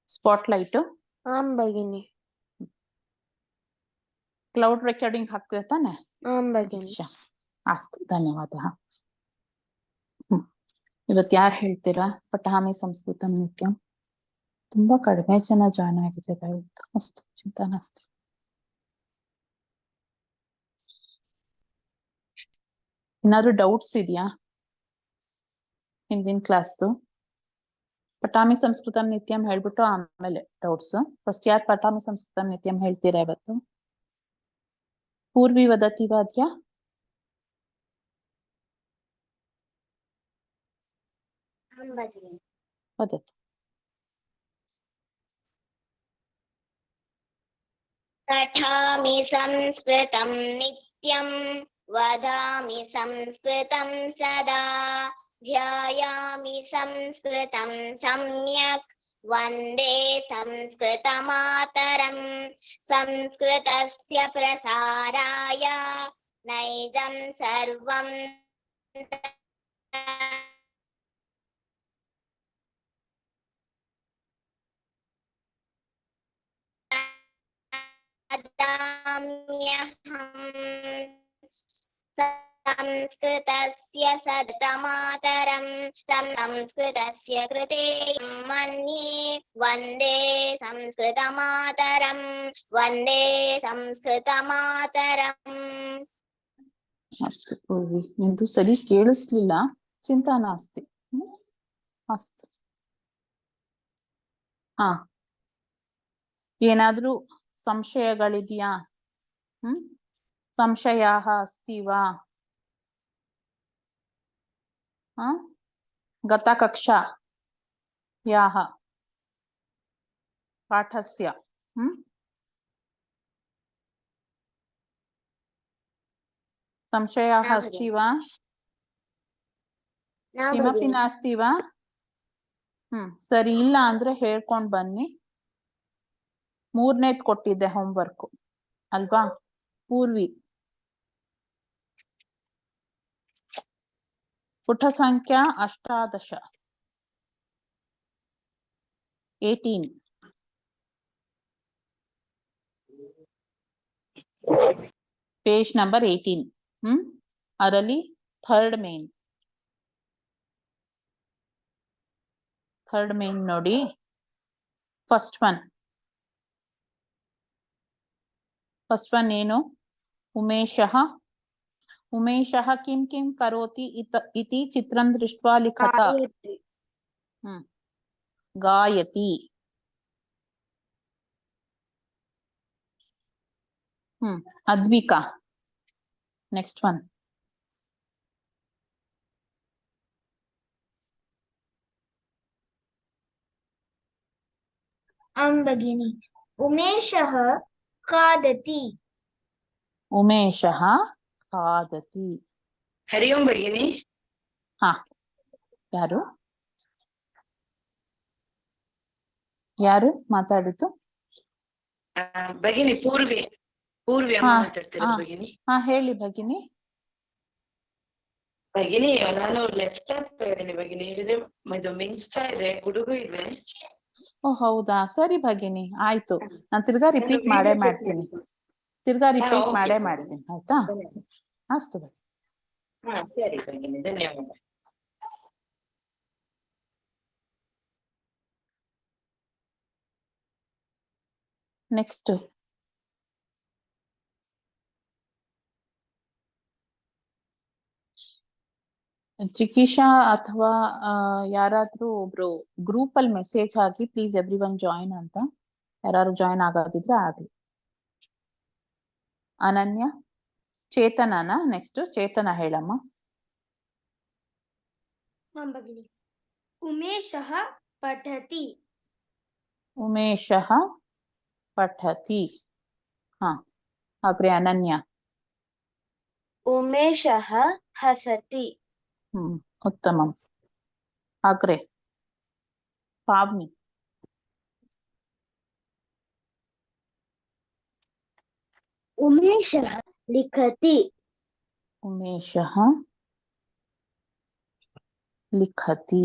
स्पाट्लैट् आं भगिनि cloud recording हाक्तिದೆ ತಾನೆ आं भगिनि ಅಸ್ತು ಧನ್ಯವಾದः ಇವತ್ತು ಯಾರು ಹೇಳ್ತೀರಾ ಪಠಾಮಿ ಸಂಸ್ಕೃತಂ ನಿತ್ಯಂ ತುಂಬಾ ಕಡಿಮೆ ಜನ ಜಾಯ್ನ್ ಆಗಿದೆ ದಯವಿಟ್ಟು ಅಸ್ತು ಚಿಂತಾ ನಾಸ್ತಿ ಏನಾದ್ರು ಡೌಟ್ಸ್ ಇದೆಯಾ ಹಿಂದಿನ ಕ್ಲಾಸ್ದು ಪಠಾಮಿ ಸಂಸ್ಕೃತಂ ನಿತ್ಯಂ ಹೇಳ್ಬಿಟ್ಟು ಆಮೇಲೆ ಡೌಟ್ಸ್ ಫಸ್ಟ್ ಯಾರು ಪಠಾಮಿ ಸಂಸ್ಕೃತಂ ನಿತ್ಯಂ ಹೇಳ್ತೀರಾ ಇವತ್ತು पूर्वी वदति वाद्य वदतु पठामि संस्कृतं नित्यं वदामि संस्कृतं सदा ध्यायामि संस्कृतं सम्यक् वन्दे संस्कृतमातरं संस्कृतस्य प्रसाराय नैजं सर्वं संस्कृतस्य सततमातरं संस्कृतस्य कृते मन्ये वन्दे संस्कृतमातरं वन्दे संस्कृतमातरम् ಅಸ್ತು ಪೂರ್ವಿ ನಿಂದು ಸರಿ ಕೇಳಿಸ್ಲಿಲ್ಲ ಚಿಂತಾ ನಾಸ್ತಿ ಅಸ್ತು ಹಾ ಏನಾದ್ರೂ ಸಂಶಯಗಳಿದೆಯಾ ಸಂಶಯಾಃ ಅಸ್ತಿ ವಾ गतकक्षायाः पाठस्य संशयाः अस्ति वा किमपि नास्ति वा ಸರಿ ಇಲ್ಲ ಅಂದ್ರೆ ಹೇಳ್ಕೊಂಡು ಬನ್ನಿ ಮೂರನೇದು ಕೊಟ್ಟಿದ್ದೆ ಹೋಮ್ವರ್ಕ್ ಅಲ್ವಾ ಪೂರ್ವಿ ಪುಟ ಸಂಖ್ಯಾ 18 ಪೇಜ್ ನಂಬರ್ 18 ಅದರಲ್ಲಿ ಥರ್ಡ್ ಮೇನ್ ನೋಡಿ ಫಸ್ಟ್ ಒನ್ ಏನು उमेशः किं किं करोति इति चित्रं दृष्ट्वा लिखत गायति अद्विका नेक्स्ट वन आं भगिनि उमेशः खादति खादति हरि ओं भगिनी हाँ ಯಾರು ಮಾತಾಡಿತು ಭಗಿನಿ ಪೂರ್ವಿ ಅಮ್ಮ ಮಾತಾಡ್ತಿರೋದು ಭಗಿನಿ ಹೇಳಿ ಭಗಿನಿ ನಾನು ಲೆಫ್ಟ್ ಆಗ್ತಾ ಇದ್ದೀನಿ ಭಗಿನಿ ಹಿಡಿದ್ರೆ ಇದು ಮಿಂಚ್ತಾ ಇದೆ ಗುಡುಗು ಇದೆ ಓ ಹೌದಾ ಸರಿ ಭಗಿನಿ ಆಯ್ತು ನಾನು ತಿರ್ಗಾ ರಿಪೀಟ್ ಮಾಡೇ ಮಾಡ್ತೀನಿ ಆಯ್ತಾ ಅಷ್ಟು ಸರಿ ಭಗಿನಿ ಧನ್ಯವಾದ ನೆಕ್ಸ್ಟ್ ಜಿಕೀಶಾ ಅಥವಾ ಯಾರಾದ್ರೂ ಒಬ್ರು ಗ್ರೂಪ್ ಅಲ್ಲಿ message hockey please every one join ಅಂತ ಯಾರು ಜಾಯಿನ್ ಆಗೋದಿದ್ರೆ ಆಗ್ಲಿ ಅನನ್ಯ ಚೇತನನ ನೆಕ್ಸ್ಟ್ ಚೇತನ ಹೇಳಮ್ಮ उमेशः पठति अग्रे अनन्या उमेशः हसति उत्तमम् अग्रे पावनी उमेशः लिखति ಲಿಖತಿ.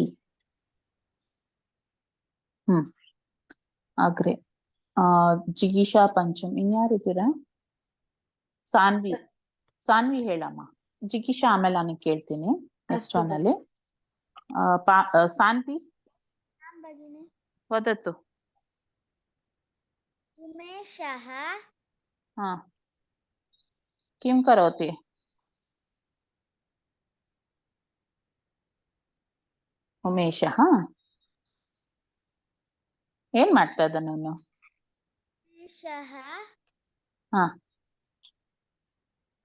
ಆಗ್ರೆ. ಜಿಗೀಷಾ ಪಂಚಮ್. ಇನ್ಯಾರಿದ್ದೀರಾ? ಸಾನ್ವಿ ಹೇಳಮ್ಮ. ಜಿಗೀಷಾ ಆಮೇಲೆ ನಾನು ಕೇಳ್ತೀನಿ ನೆಕ್ಸ್ಟ್ ಒನ್ ಅಲ್ಲಿ. ಸಾನ್ವಿ आं भगिनि ವದತು. उमेशः ಹಾ ಕಿಂ ಕರೋತಿ? ಉಮೇಶಃ ಏನ್ ಮಾಡ್ತಾ ಇದ್ದ ನಾನು? उमेशः ಹಾ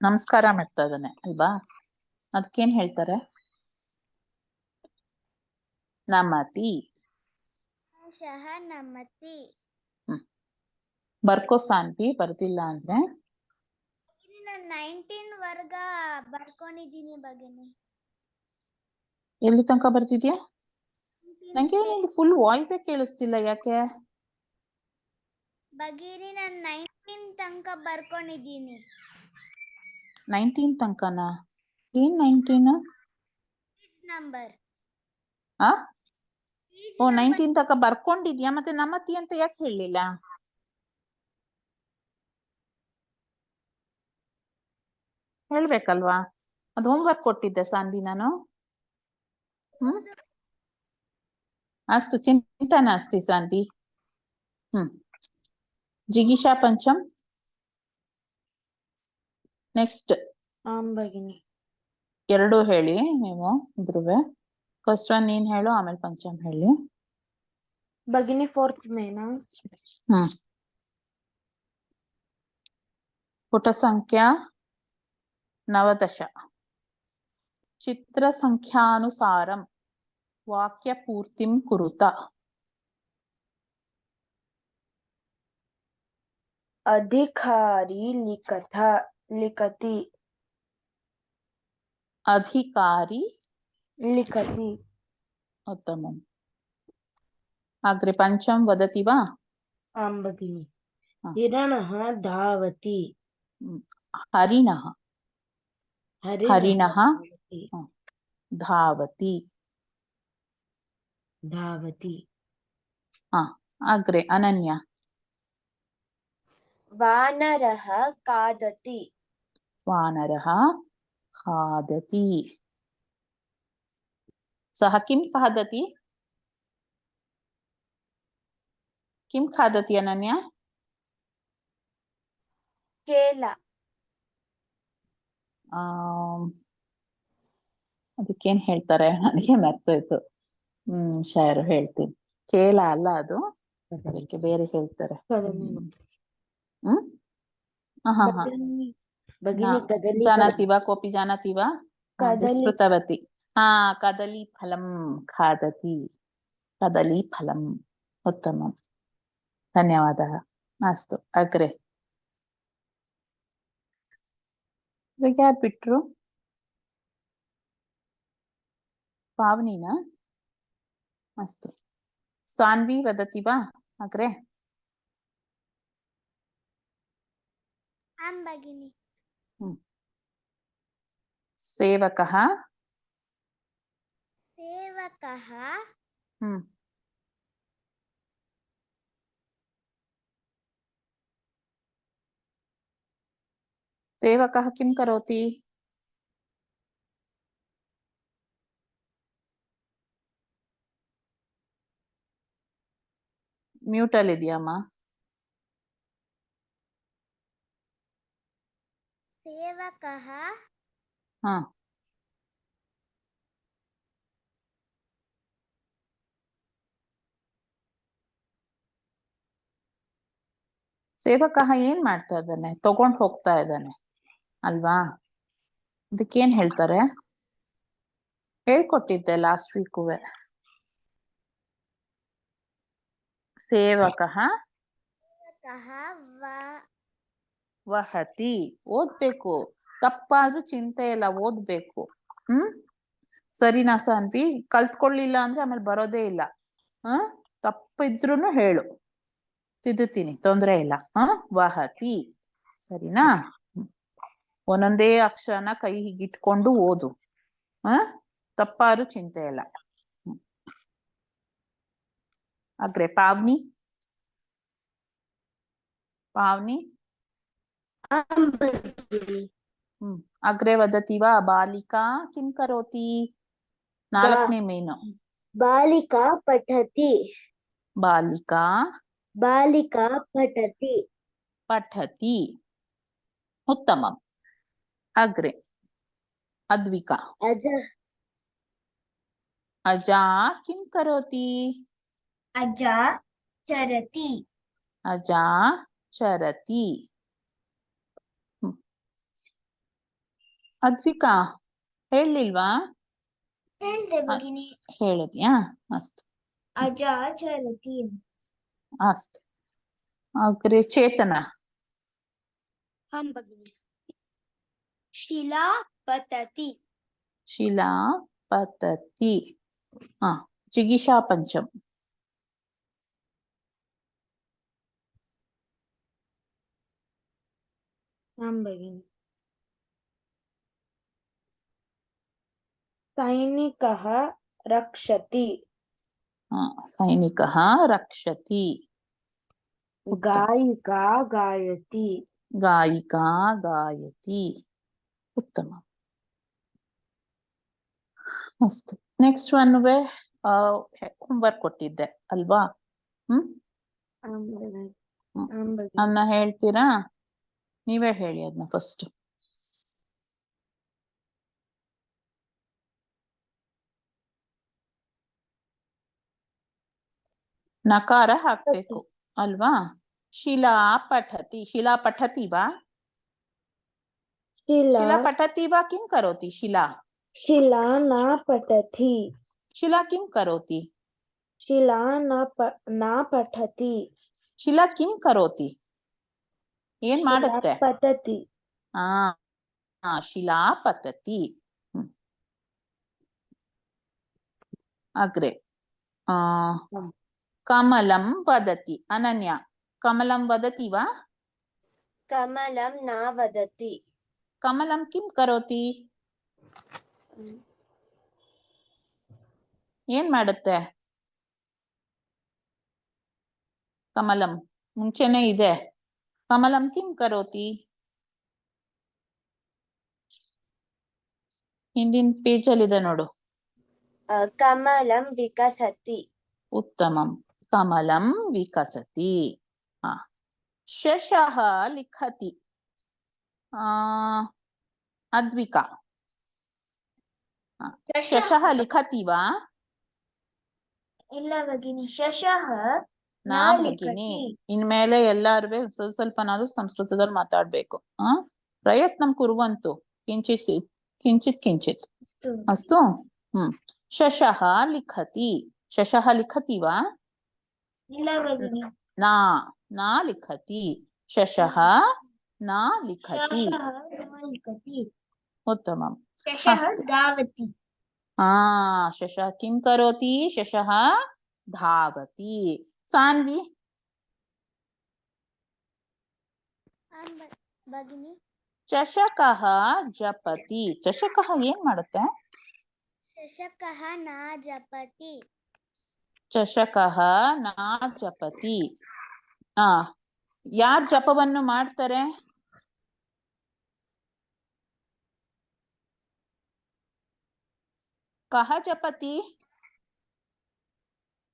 ನಮಸ್ಕಾರ ಮಾಡ್ತಾ ಇದ್ದಾನೆ ಅಲ್ವಾ? ಅದಕ್ಕೇನ್ ಹೇಳ್ತಾರೆ? ನಮತಿ. उमेशः नमति. ಬರ್ಕೋ ಸಾನ್ವಿ, ಬರ್ದಿಲ್ಲ ಅಂದ್ರೆ. ಇಲ್ಲಿ ನಾನು 19 ವರ್ಗ ಬರ್ಕೊಂಡಿದ್ದೀನಿ ಭಗಿನಿ. ಎಲ್ಲಿ ತನಕ ಬರ್ತಿದ್ಯಾ? ನಂಗೆ ಫುಲ್ ವಾಯ್ಸೇ ಕೇಳಿಸ್ತಿಲ್ಲ, ಯಾಕೆ? ಭಗಿನಿ ನಾನು 19 ತನಕ ಬರ್ಕೊಂಡಿದ್ದೀನಿ. 19 ತನಕನಾ? ಏನ್ 19? ನಂಬರ್ ಆ ಓ 19 ತನಕ ಬರ್ಕೊಂಡಿದ್ಯಾ? ಮತ್ತೆ ನಮತಿ ಅಂತ ಯಾಕೆ ಹೇಳಲಿಲ್ಲ? ಹೇಳ್ಬೇಕಲ್ವಾ? ಅದು ಹೋಮ್ವರ್ಕ್ ಕೊಟ್ಟಿದ್ದೆ ಸಾನ್ವಿ ನಾನು. ಅಸ್ತು ಚಿಂತಾ ನಾಸ್ತಿ ಸಾನ್ವಿ. ಜಿಗೀಷಾ ಪಂಚಮ್. ನೆಕ್ಸ್ಟ್ ಆಂ ಭಗಿನಿ. ಎರಡು ಹೇಳಿ ನೀವು ಇಬ್ರುವೆ. ಫಸ್ಟ್ ಒನ್ ನೀನ್ ಹೇಳು, ಆಮೇಲೆ ಪಂಚಮ್ ಹೇಳಿ. ಭಗಿನಿ 4th ಮೇನಾ? ಪುಟ ಸಂಖ್ಯಾ 19. ಚಿತ್ರ ಸಂಖ್ಯಾನುಸಾರಂ ವಾಕ್ಯ ಪೂರ್ತಿಂ ಕುರುತ. ಅಧಿಕಾರಿ ಲಿಖತಿ. ಅಧಿಕಾರಿ ಲಿಖತಿ. ಉತ್ತಮಂ. ಅಗ್ರೆ ಪಂಚಮ್ ವದತಿ ವಾ? ಆಂ ಭಗಿನಿ. ಹಿರಣಃ ಧಾವತಿ. ಹರಿಣಃ. ಹರಿಣಃ ಧಾವತಿ. ಧಾವತಿ. ಅಗ್ರೆ ಅನನ್ಯ. ವಾನರಃ ಖಾದತಿ. ವಾನರಃ ಖಾದತಿ. ಸಹ ಕಿಂ ಖಾದತಿ? ಕಿಂ ಖಾದತಿ ಅನನ್ಯ? ಕೇಲ. ಅದಕ್ಕೇನ್ ಹೇಳ್ತಾರೆ? ನನಗೆ ಮರ್ತೋಯ್ತು. ಶಾಯರು ಹೇಳ್ತೀನಿ. ಕೇಲ ಅಲ್ಲ ಅದು, ಅದಕ್ಕೆ ಬೇರೆ ಹೇಳ್ತಾರೆ. ಜಾನಾತಿ ವಾ? ಕೋಪಿ ಜಾನಾತಿ ವಾ? ವಿಸ್ಮೃತವತಿ. ಕದಲಿ ಫಲಂ ಖಾದತಿ. ಕದಲಿ ಫಲಂ. ಉತ್ತಮಂ, ಧನ್ಯವಾದः. ಅಸ್ತು ಅಗ್ರೆ. ಇವಾಗ ಯಾರು ಬಿಟ್ರು? ಪಾವನಿನಾ? ಅಸ್ತು. ಸಾನ್ವಿ ವದತಿ ವಾ ಅಗ್ರೆ? ಆಂ ಭಗಿನಿ. ಸೇವಕಃ. ಸೇವಕಃ ಸೇವಕಃ ಕಿಂ ಕರೋತಿ? ಮ್ಯೂಟ್ ಅಲ್ಲಿ ಇದೆಯಮ್ಮ. ಸೇವಕಃ ಸೇವಕಃ ಏನ್ ಮಾಡ್ತಾ ಇದ್ದಾನೆ? ತಗೊಂಡ್ ಹೋಗ್ತಾ ಇದ್ದಾನೆ ಅಲ್ವಾ? ಅದಕ್ಕೇನ್ ಹೇಳ್ತಾರೆ? ಹೇಳ್ಕೊಟ್ಟಿದ್ದೆ ಲಾಸ್ಟ್ ವೀಕುವೆ. ಸೇವಕಃ ವಹತಿ. ಓದ್ಬೇಕು, ತಪ್ಪಾದ್ರೂ ಚಿಂತೆ ಇಲ್ಲ, ಓದ್ಬೇಕು. ಸರಿನಾ ಸಾನ್ವಿ? ಕಲ್ತ್ಕೊಳ್ಳಿಲ್ಲ ಅಂದ್ರೆ ಆಮೇಲೆ ಬರೋದೇ ಇಲ್ಲ. ತಪ್ಪಿದ್ರುನು ಹೇಳು, ತಿದ್ದುತ್ತೀನಿ, ತೊಂದ್ರೆ ಇಲ್ಲ. ವಹತಿ. ಸರಿನಾ? ಒಂದೊಂದೇ ಅಕ್ಷರನ ಕೈ ಹೀಗಿಟ್ಕೊಂಡು ಓದು. ತಪ್ಪಾರು ಚಿಂತೆ ಇಲ್ಲ. ಅಗ್ರೆ ಪಾವ್ನಿ ಅಗ್ರೆ ವದತಿ ವಾ ಬಾಲಿಕಾ ಕಿಂ ಕರೋತಿ? 4ನೇ ಮೇನು. ಬಾಲಿಕಾ ಪಠತಿ. ಬಾಲಿಕಾ ಪಠತಿ. ಪಠತಿ. ಉತ್ತಮಂ. ಅಗ್ರೆ ಅದ್ವಿಕಾ ಅಜಾ ಕಿಂ ಕರೋತಿ? ಅಜಾ ಚರತಿ. ಅಜಾ ಚರತಿ. ಅದ್ವಿಕಾ ಹೇಳಲಿಲ್ವಾ? ಹೇಳ್ದೆ ಭಗಿನಿ. ಹೇಳಿದ್ಯಾ? ಅಸ್ತು ಅಜಾ ಚರತಿ. ಅಸ್ತು. ಅಗ್ರೆ ಚೇತನ ಭಗಿನಿ. ಶಿಲಾ ಪತತಿ. ಶಿಲಾ ಪತತಿ. ಜಿಗೀಷಾ ಪಂಚಮ್. ಭಗಿನಿ. ಸೈನಿಕಃ ರಕ್ಷತಿ. ಸೈನಿಕಃ ರಕ್ಷತಿ. ಗಾಯಿಕಾ ಗಾಯತಿ. ಗಾಯಿಕಾ ಗಾಯತಿ. ಉತ್ತಮ. ಅಸ್ತು. ನೆಕ್ಸ್ಟ್ ಒನ್ ಹೋಮ್ವರ್ಕ್ ಕೊಟ್ಟಿದ್ದೆ ಅಲ್ವಾ? ಅದನ್ನ ಹೇಳ್ತೀರಾ? ನೀವೇ ಹೇಳಿ ಅದನ್ನ ಫಸ್ಟ್. ನಕಾರ ಹಾಕ್ಬೇಕು ಅಲ್ವಾ? ಶಿಲಾ ಪಠತಿ. ಶಿಲಾ ಪಠತಿ ವಾ? ಶಿಲಾ ಪಠತಿ ವಾ ಕಿಂ ಕರೋತಿ? ಶಿಲಾ ನ ಪಠತಿ. ಶಿಲಾ ಕಿಂ ಕರೋತಿ? ಶಿಲಾ ನ ಪಠತಿ. ಶಿಲಾ ಕಿಂ ಕರೋತಿ? ಏನ್ ಮಾಡುತ್ತೆ? ಪತತಿ. ಶಿಲಾ ಪತತಿ. ಅಗ್ರೆ ಕಮಲಂ ವದತಿ. ಅನನ್ಯ ಕಮಲಂ ವದತಿ ವಾ? ಕಮಲಂ ನ ವದತಿ. ಕಮಲಂ ಕಿಂ ಕರೋತಿ? ಏನ್ ಮಾಡುತ್ತೆ? ಕಮಲಂ ಮುಂಚೆನೆ ಇದೆ. ಕಮಲಂ ಕಿಂ ಕರೋತಿ? ಹಿಂದಿನ ಪೇಜಲ್ಲಿ ಇದೆ ನೋಡು. ಕಮಲಂ ವಿಕಸತಿ. ಉತ್ತಮಂ. ಕಮಲಂ ವಿಕಸತಿ. ಶಶಃ ಲಿಖತಿ. ಅದ್ವಿಕಾ ಶಶಃ ಲಿಖತಿ ವಾ? ಇಲ್ಲ ಭಗಿನಿ. ಶಶಃ ನಾ ಭಗಿನಿ. ಇನ್ಮೇಲೆ ಎಲ್ಲಾರು ಸ್ವಲ್ಪನಾದ್ರೂ ಸಂಸ್ಕೃತದಲ್ಲಿ ಮಾತಾಡ್ಬೇಕು. ಪ್ರಯತ್ನಂ ಕುರ್ವಂತು ಕಿಂಚಿತ್ ಕಿಂಚಿತ್ ಕಿಂಚಿತ್. ಅಸ್ತು. ಶಶಃ ಲಿಖತಿ. ಶಶಃ ಲಿಖತಿ ವಾ? ಇಲ್ಲ ಭಗಿನಿ. ನಾ ಲಿಖತಿ. ಶಶಃ ನಾ ಲಿಖತಿ. ಉತ್ತಮಂ. ಶಶಃ ಧಾವತಿ. ಶಶಃ ಕಿಂ ಕರೋತಿ? ಶಶಃ ಧಾವತಿ. ಸಾನ್ವಿ ಭಗಿನಿ. ಚಷಕಃ ಜಪತಿ. ಚಷಕಃ ಏನ್ ಮಾಡುತ್ತೆ? ಚಷಕಃ ನ ಜಪತಿ. ಚಷಕಃ ನ ಜಪತಿ. ಯಾರ್ ಜಪವನ್ನು ಮಾಡ್ತಾರೆ? ಕಹ ಜಪತಿ.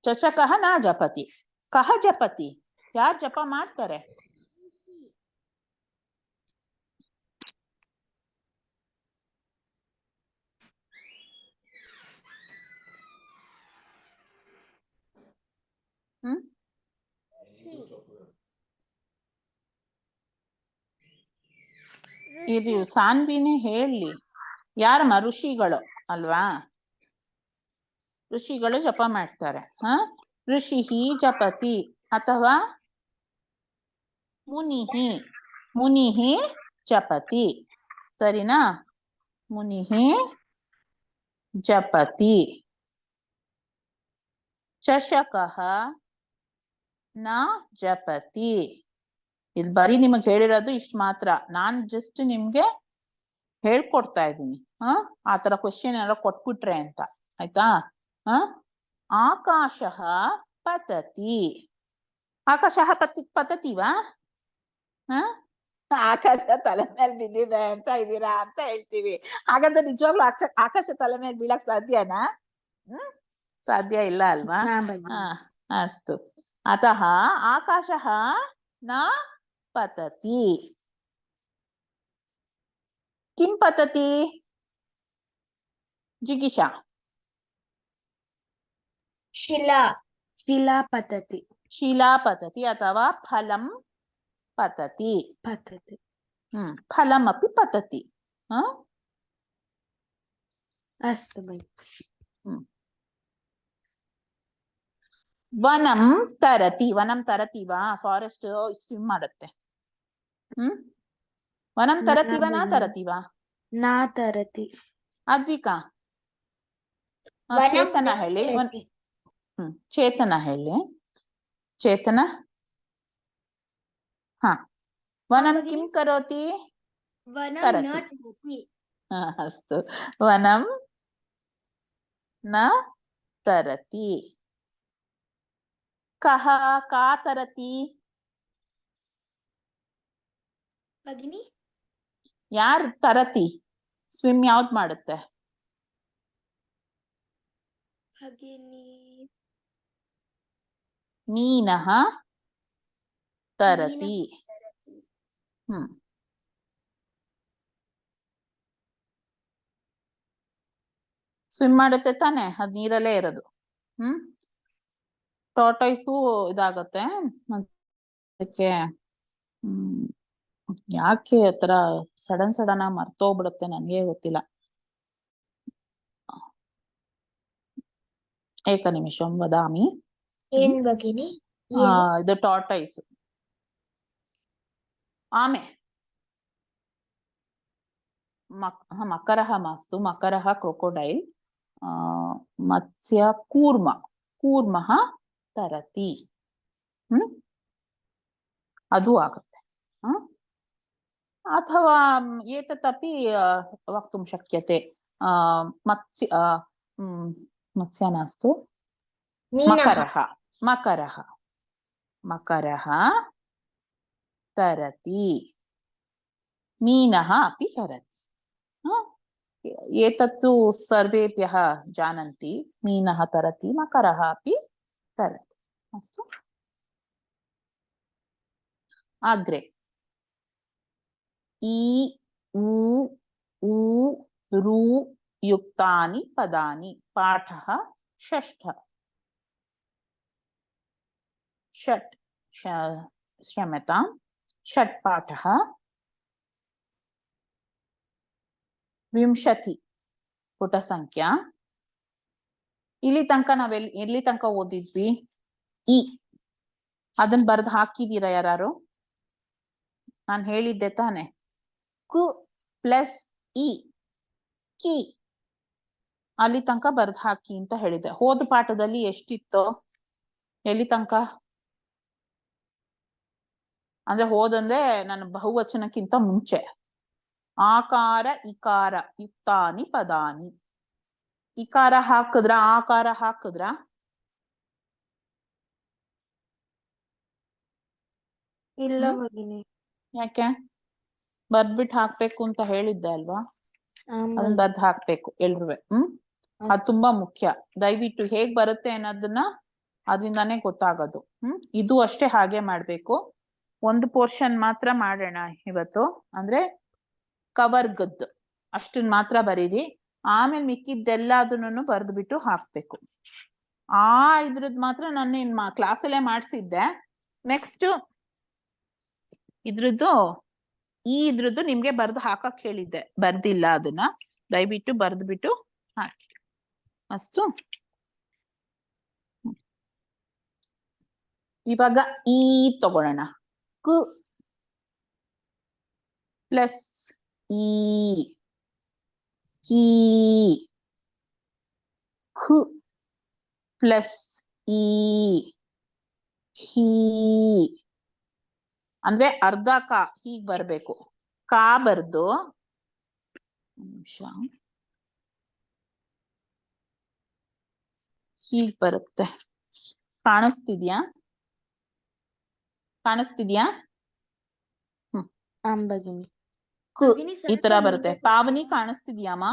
ಚಷಕಃ ನ ಜಪತಿ. ಕಹ ಜಪತಿ. ಯಾರ್ ಜಪ ಮಾಡ್ತಾರೆ? ಇದು ಸಾನ್ವಿನೇ ಹೇಳಿ. ಯಾರಮ್ಮ? ಋಷಿಗಳು ಅಲ್ವಾ? ಋಷಿಗಳು ಜಪ ಮಾಡ್ತಾರೆ. ಋಷಿಹಿ ಜಪತಿ ಅಥವಾ ಮುನಿಹಿ ಜಪತಿ. ಸರಿನಾ? ಮುನಿಹಿ ಜಪತಿ. ಚಷಕಃ ನ ಜಪತಿ. ಇದು ಬರೀ ನಿಮಗೆ ಹೇಳಿರೋದು ಇಷ್ಟು ಮಾತ್ರ. ನಾನ್ ಜಸ್ಟ್ ನಿಮ್ಗೆ ಹೇಳ್ಕೊಡ್ತಾ ಇದ್ದೀನಿ. ಆ ತರ ಕ್ವಶನ್ ಏನಾರ ಕೊಟ್ಬಿಟ್ರೆ ಅಂತ ಆಯ್ತಾ. ಆಕಾಶ ಪತತಿ. ಆಕಾಶ ಪತತಿ ವಾ? ಆಕಾಶ ತಲೆ ಮೇಲೆ ಬಿದ್ದಿದೆ ಅಂತ ಇದೀರಾ ಅಂತ ಹೇಳ್ತೀವಿ. ಹಾಗಾದ್ರೆ ನಿಜವಾಗ್ಲೂ ಆಕಾಶ ತಲೆ ಮೇಲೆ ಬೀಳಕ್ ಸಾಧ್ಯನಾ? ಸಾಧ್ಯ ಇಲ್ಲ ಅಲ್ವಾ? ಅಸ್ತು. ಅತಃ ಆಕಾಶಃ ನ ಪತತಿ. ಕಿಂ ಪತತಿ ಜಿಗೀಷಾ? ಶಿಲಾ ಪತತಿ. ಶಿಲಾ ಪತತಿ ಅಥವಾ ಫಲಂ ಪತತಿ. ಪತತಿ. ಫಲಂ ಅಪಿ ಪತತಿ. ಅಸ್ತು ಭಗಿನಿ. ವನಂ ತರತಿ. ವನಂ ತರತಿ ವಾ? ಫಾರೆಸ್ಟ್ ಸ್ವಿಮ್ ಮಾಡುತ್ತೆ. ವನಂ ತರತಿ ವಾ ನಾ ತರತಿ ವಾ? ನಾ ತರತಿ. ಅದ್ವಿಕಾ ಚೇತನ ಹೇಳಿ. ಚೇತನ ಹೇಳಿ. ಚೇತನ ವನಂ ಕಿಂ ಕರೋತಿ? ತರತಿ. ಅಸ್ತು. ವನಂ ನ ತರತಿ. ಕಹ ಕಾ ತರತಿ? ಭಗಿನಿ ಯಾರ್ ತರತಿ? ಸ್ವಿಮ್ ಯಾವ್ದ್ ಮಾಡುತ್ತೆ? ಭಗಿನಿ ಮೀನಃ ತರತಿ. ಸ್ವಿಮ್ ಮಾಡುತ್ತೆ ತಾನೆ, ಅದ್ ನೀರಲ್ಲೇ ಇರೋದು. ಟಾರ್ಟಾಯ್ಸು ಇದಾಗತ್ತೆ. ಅದಕ್ಕೆ ಯಾಕೆ ಆತರ ಸಡನ್ ಆಗಿ ಮರ್ತೋಗ್ಬಿಡುತ್ತೆ, ನನ್ಗೆ ಗೊತ್ತಿಲ್ಲ. ಏಕ ನಿಮಿಷಂ ವದಾಮಿ. ಏನ್ ಭಗಿನಿ? ಇದು ಟಾರ್ಟಾಯ್ಸ್. ಆಮೆ ಮಕರಃ ಮಾಸ್ತು. ಮಕರಃ ಕ್ರೊಕೊಡೈಲ್. ಮತ್ಸ್ಯ ಕೂರ್ಮ. ಕೂರ್ಮಃ ತರತಿ. ಅದು ಆಗುತ್ತೆ. ಅಥವಾ ಏತದಪಿ ವಕ್ತುಂ ಶಕ್ಯತೆ. ಮತ್ಸ್ಯ ನಾಸ್ತು. ಮಕರಃ. ಮಕರಃ ಮಕರಃ ತರತಿ. ಮೀನಃ ಅಪಿ ತರತಿ. ಏತತ್ತು ಸರ್ವೇಭ್ಯಃ जानन्ति. ಮೀನಃ ತರತಿ, ಮಕರಃ ಅಪಿ ತರತಿ. ಅಸ್ತು. ಅಗ್ರೆ ಈ ಊ ಊ ರು ಯುಕ್ತಾನಿ ಪದಾನಿ. ಪಾಠಃ ಷಷ್ಠ. ಷಟ್ ಕ್ಷಮ್ಯತಾಂ. ಷಟ್ ಪಾಠಃ 20 ಪುಟ ಸಂಖ್ಯಾ. ಇಲ್ಲಿ ತನಕ ಎಲ್ಲಿ ತನಕ ಓದಿದ್ವಿ? ಈ ಅದನ್ನ ಬರ್ದು ಹಾಕಿದೀರಾ ಯಾರು? ನಾನು ಹೇಳಿದ್ದೆ ತಾನೆ, ಕು ಪ್ಲಸ್ ಇ ಕಿ. ಅಲ್ಲಿ ತನಕ ಬರ್ದು ಹಾಕಿ ಅಂತ ಹೇಳಿದೆ. ಹೋದ ಪಾಠದಲ್ಲಿ ಎಷ್ಟಿತ್ತು? ಎಲ್ಲಿ ತನಕ ಅಂದ್ರೆ ಹೋದಂದ್ರೆ ನನ್ನ ಬಹುವಚನಕ್ಕಿಂತ ಮುಂಚೆ. ಆಕಾರ ಇಕಾರ ಯುಕ್ತಾನಿ ಪದಾನಿ. ಇಕಾರ ಹಾಕಿದ್ರ, ಆಕಾರ ಹಾಕಿದ್ರ? ಇಲ್ಲ ಭಗಿನಿ. ಯಾಕೆ? ಬರ್ದ್ಬಿಟ್ಟು ಹಾಕ್ಬೇಕು ಅಂತ ಹೇಳಿದ್ದೆ ಅಲ್ವಾ? ಅದನ್ನ ಬರ್ದ್ ಹಾಕ್ಬೇಕು ಎಲ್ರುವೆ. ಅದು ತುಂಬಾ ಮುಖ್ಯ. ದಯವಿಟ್ಟು ಹೇಗ್ ಬರುತ್ತೆ ಅನ್ನೋದನ್ನ ಅದರಿಂದಾನೇ ಗೊತ್ತಾಗೋದು. ಇದು ಅಷ್ಟೇ ಹಾಗೆ ಮಾಡ್ಬೇಕು. ಒಂದು ಪೋರ್ಷನ್ ಮಾತ್ರ ಮಾಡೋಣ ಇವತ್ತು. ಅಂದ್ರೆ ಕವರ್ಗದ್ದು ಅಷ್ಟನ್ ಮಾತ್ರ ಬರೀರಿ. ಆಮೇಲೆ ಮಿಕ್ಕಿದ್ದೆಲ್ಲದನ್ನು ಬರ್ದ್ಬಿಟ್ಟು ಹಾಕ್ಬೇಕು. ಇದ್ರದ್ ಮಾತ್ರ ನಾನು ಕ್ಲಾಸಲ್ಲೇ ಮಾಡ್ಸಿದ್ದೆ. ನೆಕ್ಸ್ಟ್ ಇದ್ರದ್ದು ನಿಮ್ಗೆ ಬರ್ದು ಹಾಕಕ್ ಹೇಳಿದ್ದೆ, ಬರ್ದಿಲ್ಲ. ಅದನ್ನ ದಯವಿಟ್ಟು ಬರ್ದ್ಬಿಟ್ಟು ಹಾಕಿ. ಅಷ್ಟು. ಇವಾಗ ಈ ತಗೊಳ್ಳೋಣ. ಕು ಪ್ಲಸ್ ಈ ಕೀ. ಹು ಪ್ಲಸ್ ಈ ಹೀ. ಅಂದ್ರೆ ಅರ್ಧ ಕಾ ಹೀಗ್ ಬರ್ಬೇಕು. ಕಾ ಬರ್ದು ನಿಮಿಷ ಹೀಗ್ ಬರುತ್ತೆ. ಕಾಣಿಸ್ತಿದ್ಯಾ? ಕಾಣಿಸ್ತಿದ್ಯಾ? ಭಗಿನಿ. ಕು ಭಗಿನಿ ಈ ತರ ಸ್ವಲ್ಪ ಬರುತ್ತೆ. ಮುಂದೆ ಪಾವನಿ ಕಾಣಿಸ್ತಿದ್ಯಾಮ್ಮ?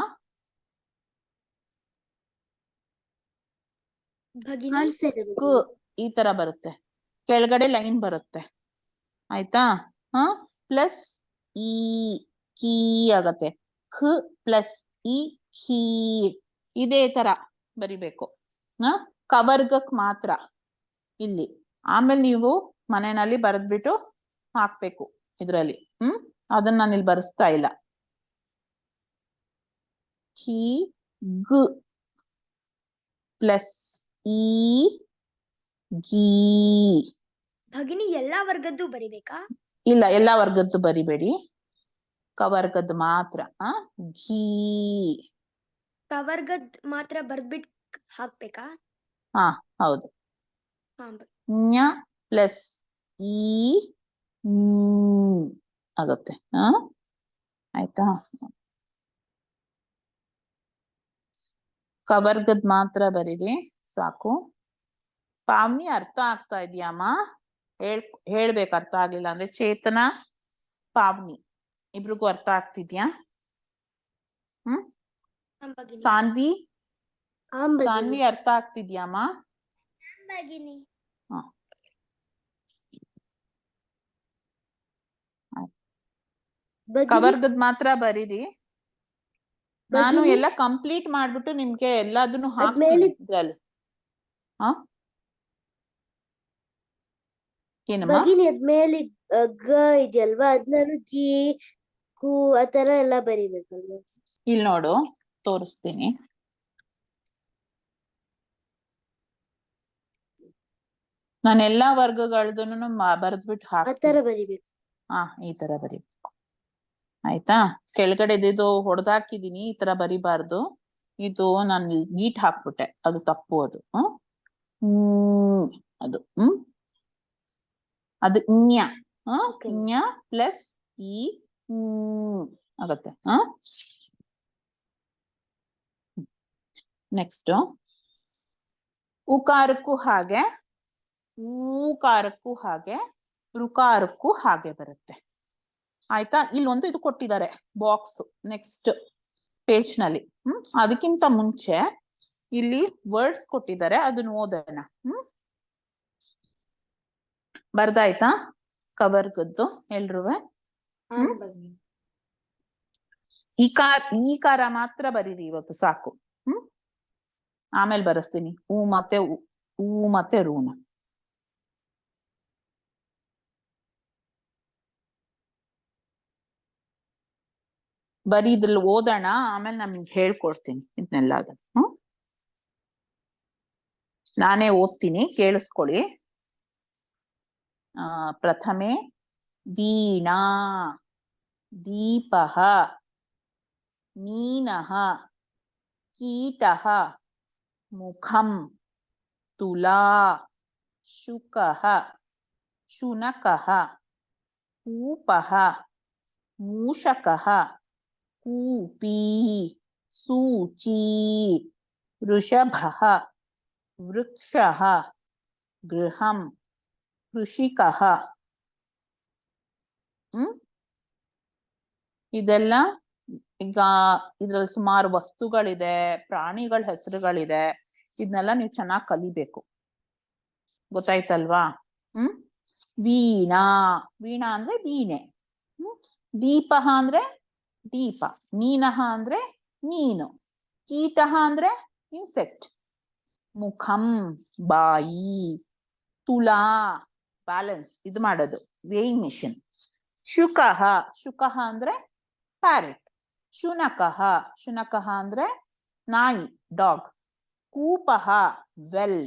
ಭಗಿನಿ ಕು ಈ ತರ ಬರುತ್ತೆ. ಕೆಳಗಡೆ ಲೈನ್ ಬರುತ್ತೆ. ಆಯ್ತಾ? ಪ್ಲಸ್ ಈ ಕೀ ಆಗತ್ತೆ. ಖ ಪ್ಲಸ್ ಈ ಹೀ ಇದೇ ತರ ಬರಿಬೇಕು. ಕವರ್ಗಕ್ ಮಾತ್ರ ಇಲ್ಲಿ. ಆಮೇಲೆ ನೀವು ಮನೆಯಲ್ಲಿ ಬರೆದ್ಬಿಟ್ಟು ಹಾಕ್ಬೇಕು ಇದ್ರಲ್ಲಿ. ಅದನ್ನ ನಾನು ಇಲ್ಲಿ ಬರೆಸ್ತಾ ಇಲ್ಲ. ಕೀ ಗ್ ಪ್ಲಸ್ ಈ ಗೀ. ಭಗಿನಿ ಎಲ್ಲಾ ವರ್ಗದ್ದು ಬರಿಬೇಕಾ? ಇಲ್ಲ, ಎಲ್ಲಾ ವರ್ಗದ್ದು ಬರಿಬೇಡಿ, ಕವರ್ಗದ್ದು ಮಾತ್ರ. ಘೀ ಕವರ್ಗದ್ ಮಾತ್ರ ಬರ್ದ್ಬಿಟ್ ಹಾಕ್ಬೇಕಾ? ಹೌದು. ಹಾ ಞ ಪ್ಲಸ್ ಈ ಆಗುತ್ತೆ. ಆಯ್ತಾ? ಕವರ್ಗದ್ ಮಾತ್ರ ಬರೀರಿ ಸಾಕು. ಪಾವನಿ ಅರ್ಥ ಆಗ್ತಾ ಇದೆಯಮ್ಮ? ಹೇಳ್ಬೇಕು ಅರ್ಥ ಆಗ್ಲಿಲ್ಲ ಅಂದ್ರೆ. ಚೇತನ, ಪಾವನಿ ಇಬ್ರಿಗೂ ಅರ್ಥ ಆಗ್ತಿದ್ಯಾ? ಸಾನ್ವಿ, ಸಾನ್ವಿ ಅರ್ಥ ಆಗ್ತಿದ್ಯಾಮ್ಮ? ಭಗಿನಿ ಕವರ್ಗದ್ ಮಾತ್ರ ಬರೀರಿ. ನಾನು ಎಲ್ಲ ಕಂಪ್ಲೀಟ್ ಮಾಡ್ಬಿಟ್ಟು ನಿಮ್ಗೆ ಎಲ್ಲದನ್ನು ಹಾಕ್ತೀನಿ ಇದ್ರಲ್ಲಿ. ಏನಮ್ಮ? ಭಗಿನಿ ಅದ್ಮೇಲೆ ಗ ಇದೆಯಲ್ವಾ, ಅದ್ ನಾನು ಗೀ ಕು ಆತರ ಎಲ್ಲ ಬರಿಬೇಕಲ್ವಾ? ಇಲ್ಲಿ ನೋಡು, ತೋರಿಸ್ತೀನಿ. ನಾನು ಎಲ್ಲಾ ವರ್ಗಗಳದನ್ನು ಬರೆದ್ಬಿಟ್ಟು ಆತರ ಹಾಕ್ತೀನಿ. ಬರಿಬೇಕು. ಈ ತರ ಬರಿಬೇಕು. ಆಯ್ತಾ? ಕೆಳಗಡೆ ಇದು ಹೊಡೆದಾಕಿದೀನಿ, ಈ ತರ ಬರಿಬಾರ್ದು. ಇದು ನಾನು ಗೀಟ್ ಹಾಕ್ಬಿಟ್ಟೆ, ಅದು ತಪ್ಪು. ಅದು ಅದು ಅದು ಞ ಞ ಪ್ಲಸ್ ಈ ಆಗತ್ತೆ. ನೆಕ್ಸ್ಟ್ ಉಕಾರಕ್ಕೂ ಹಾಗೆ, ಊಕಾರಕ್ಕೂ ಹಾಗೆ, ಋಕಾರಕ್ಕೂ ಹಾಗೆ ಬರುತ್ತೆ. ಆಯ್ತಾ? ಇಲ್ಲೊಂದು ಇದು ಕೊಟ್ಟಿದ್ದಾರೆ ಬಾಕ್ಸ್ ನೆಕ್ಸ್ಟ್ ಪೇಜ್ ನಲ್ಲಿ. ಅದಕ್ಕಿಂತ ಮುಂಚೆ ಇಲ್ಲಿ ವರ್ಡ್ಸ್ ಕೊಟ್ಟಿದ್ದಾರೆ, ಅದನ್ನ ಓದೋಣ. ಬರ್ದಾಯ್ತಾ ಕವರ್ಗದ್ದು ಎಲ್ರುವೆ? ಈಕಾರ ಮಾತ್ರ ಬರೀರಿ ಇವತ್ತು ಸಾಕು. ಆಮೇಲೆ ಬರೆಸ್ತೀನಿ ಊ ಮತ್ತೆ ರೂನ. ಬರೀ ಇದ್ರಲ್ಲಿ ಓದೋಣ, ಆಮೇಲೆ ನಮ್ಗೆ ಹೇಳ್ಕೊಡ್ತೀನಿ ಇದನ್ನೆಲ್ಲ. ನಾನೇ ಓದ್ತೀನಿ, ಕೇಳಿಸ್ಕೊಳ್ಳಿ. ಪ್ರಥಮೆ ವೀಣಾ, ದೀಪಃ, ಮೀನಃ, ಕೀಟಃ, ಮುಖಂ, ತುಲಾ, ಶುಕಃ, ಶುನಕಃ, ಕೂಪಃ, ಮೂಷಕಃ, ಕೂಪೀ, ಸೂಚೀ, ವೃಷಭಃ, ವೃಕ್ಷಃ, ಗೃಹಂ, ಕೃಷಿಕಃ. ಇದೆಲ್ಲ ಈಗ ಇದ್ರಲ್ಲಿ ಸುಮಾರು ವಸ್ತುಗಳಿದೆ, ಪ್ರಾಣಿಗಳ ಹೆಸರುಗಳಿದೆ. ಇದನ್ನೆಲ್ಲ ನೀವು ಚೆನ್ನಾಗಿ ಕಲಿಬೇಕು. ಗೊತ್ತಾಯ್ತಲ್ವಾ? ವೀಣಾ, ವೀಣಾ ಅಂದ್ರೆ ವೀಣೆ. ದೀಪಃ ಅಂದ್ರೆ ದೀಪ. ಮೀನಃ ಅಂದ್ರೆ ಮೀನು. ಕೀಟಃ ಅಂದ್ರೆ ಇನ್ಸೆಕ್ಟ್. ಮುಖಂ ಬಾಯಿ. ತುಲಾ ಬ್ಯಾಲೆನ್ಸ್ ಇದು ಮಾಡೋದು, ವೇಯಿಂಗ್ ಮಿಷಿನ್. ಶುಕಃ, ಶುಕಃ ಅಂದ್ರೆ ಪ್ಯಾರೆಟ್. ಶುನಕಃ, ಶುನಕಃ ಅಂದ್ರೆ ನಾಯಿ, ಡಾಗ್. ಕೂಪಃ ವೆಲ್.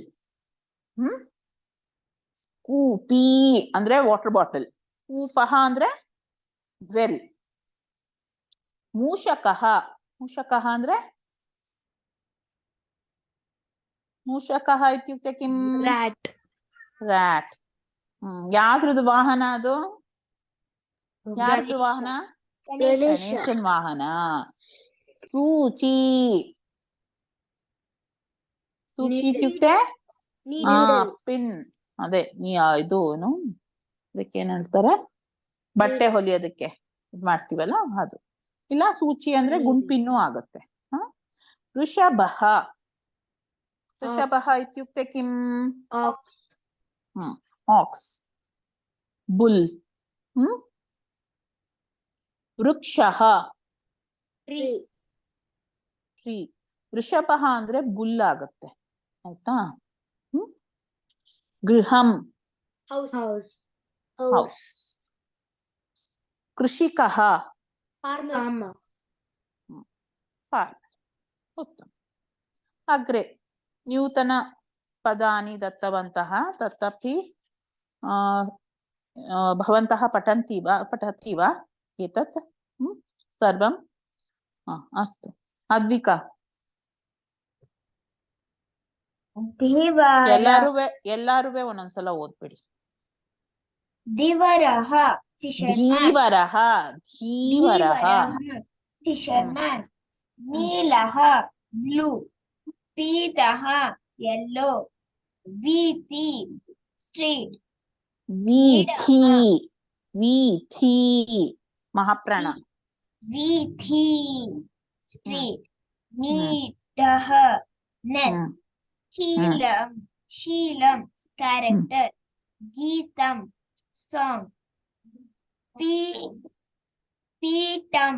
ಕೂಪಿ ಅಂದ್ರೆ ವಾಟರ್ ಬಾಟಲ್. ಕೂಪಃ ಅಂದ್ರೆ ವೆಲ್. ಮೂಷಕಃ, ಮೂಷಕಃ ಅಂದ್ರೆ ಮೂಷಕಃ ಇತ್ಯುಕ್ತೆ ಕಿಂ? ರ್ಯಾಟ್. ರ್ಯಾಟ್. ಯಾವ್ದ್ರದ್ದು ವಾಹನ ಅದು? ಯಾರ್ದು ವಾಹನ? ಗಣೇಶನ್ ವಾಹನ. ಸೂಚಿ, ಸೂಚಿ Needle. ಇತ್ಯುಕ್ತೆ Needle. ಪಿನ್. ಅದೇ ಇದು ಏನು ಅದಕ್ಕೆ ಏನ್ ಹೇಳ್ತಾರೆ, ಬಟ್ಟೆ ಹೊಲಿಯೋದಕ್ಕೆ ಇದ್ ಮಾಡ್ತೀವಲ್ಲ ಅದು. ಇಲ್ಲ ಸೂಚಿ ಅಂದ್ರೆ ಗುಂಪಿನ್ನು ಆಗತ್ತೆ. ಋಷಭಃ. ಋಷಭಃ ಇತ್ಯುಕ್ತೆ ಕಿಂ? Ox. ಆಕ್ಸ್. ಬುಲ್. ವೃಕ್ಷಃ. Tree. ಟ್ರೀ. ವೃಷಭಃ ಅಂದ್ರೆ ಬುಲ್ ಆಗತ್ತೆ, ಆಯ್ತಾ? ಗೃಹಂ. House. House. ಹೌಸ್. ಕೃಷಿಕಃ. Farmer. ಫಾರ್ಮರ್. ಉತ್ತಮ. ಅಗ್ರೆ ನೂತನ ಪದಾನಿ ದತ್ತವಂತಹ ತತ್ತಪಿ ಭವಂತಃ ಪಠತಿ ವಾ ಏತತ್ ಸರ್ವಂ? ಅಸ್ತು. ಅದ್ವಿಕಾ, ಎಲ್ಲಾರುವೆ ಒಂದೊಂದ್ಸಲ ಓದ್ಬಿಡಿ. ದಿವರಹ ಧೀವರಃ. ಧೀವರಃ. fisherman. ನೀಲಹ ಬ್ಲೂ. ಪೀತಃ ಯೆಲ್ಲೋ. ವೀಥಿ ಸ್ಟ್ರೀಟ್. ವೀಥಿ. ವೀಥಿ ಮಹಾಪ್ರಾಣ. ವೀಥಿ ಸ್ಟ್ರೀಟ್. ನೀಟಃ ನೆಸ್ಟ್. ಶೀಲಂ ಶೀಲಂ ಕ್ಯಾರೆಕ್ಟರ್. ಗೀತಂ ಸಾಂಗ್. ಪೀಠಂ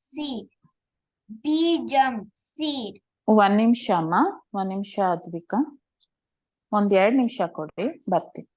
ಸೀಟ್. ಬೀಜಂ ಸೀಡ್. ಒಂದ್ ನಿಮಿಷ ಅಮ್ಮ, ಒಂದ್ ನಿಮಿಷ ಅದ್ವಿಕಾ, 2 ನಿಮಿಷ ಕೊಡ್ರಿ, ಬರ್ತೀನಿ.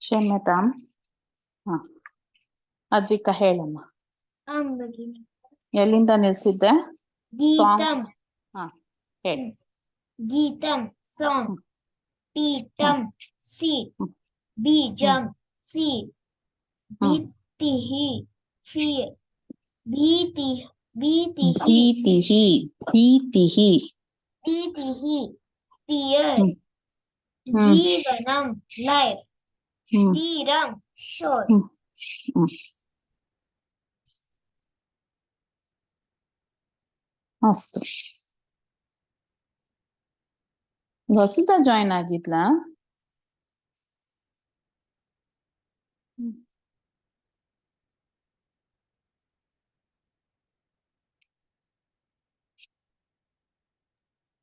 ಕ್ಷಮ್ಯತಾಂ. ಅದ್ವಿಕಾ ಹೇಳಮ್ಮ, ಎಲ್ಲಿಂದ ನಿಲ್ಸಿದ್ದೆ? ಗೀತಂ ಹೇಳಿ. ಗೀತಂ ಸಾಂಗ್. ಪೀಠಂ ಸೀಟ್. ಬೀಜಂ ಸೀಡ್. ಭೀತಿಃ ಫಿಯರ್. ಭೀತಿಃ ಭೀತಿಃ ಭೀತಿಃ. ಭೀತಿಃ. ಭೀತಿಃ ಫಿಯರ್. ಜೀವನಂ ಲೈಫ್. ತೀರಂ ಶೋರ್. ಅಸ್ತು. ವಸುಧಾ ಜಾಯಿನ್ ಆಗಿದ್ಲಾ?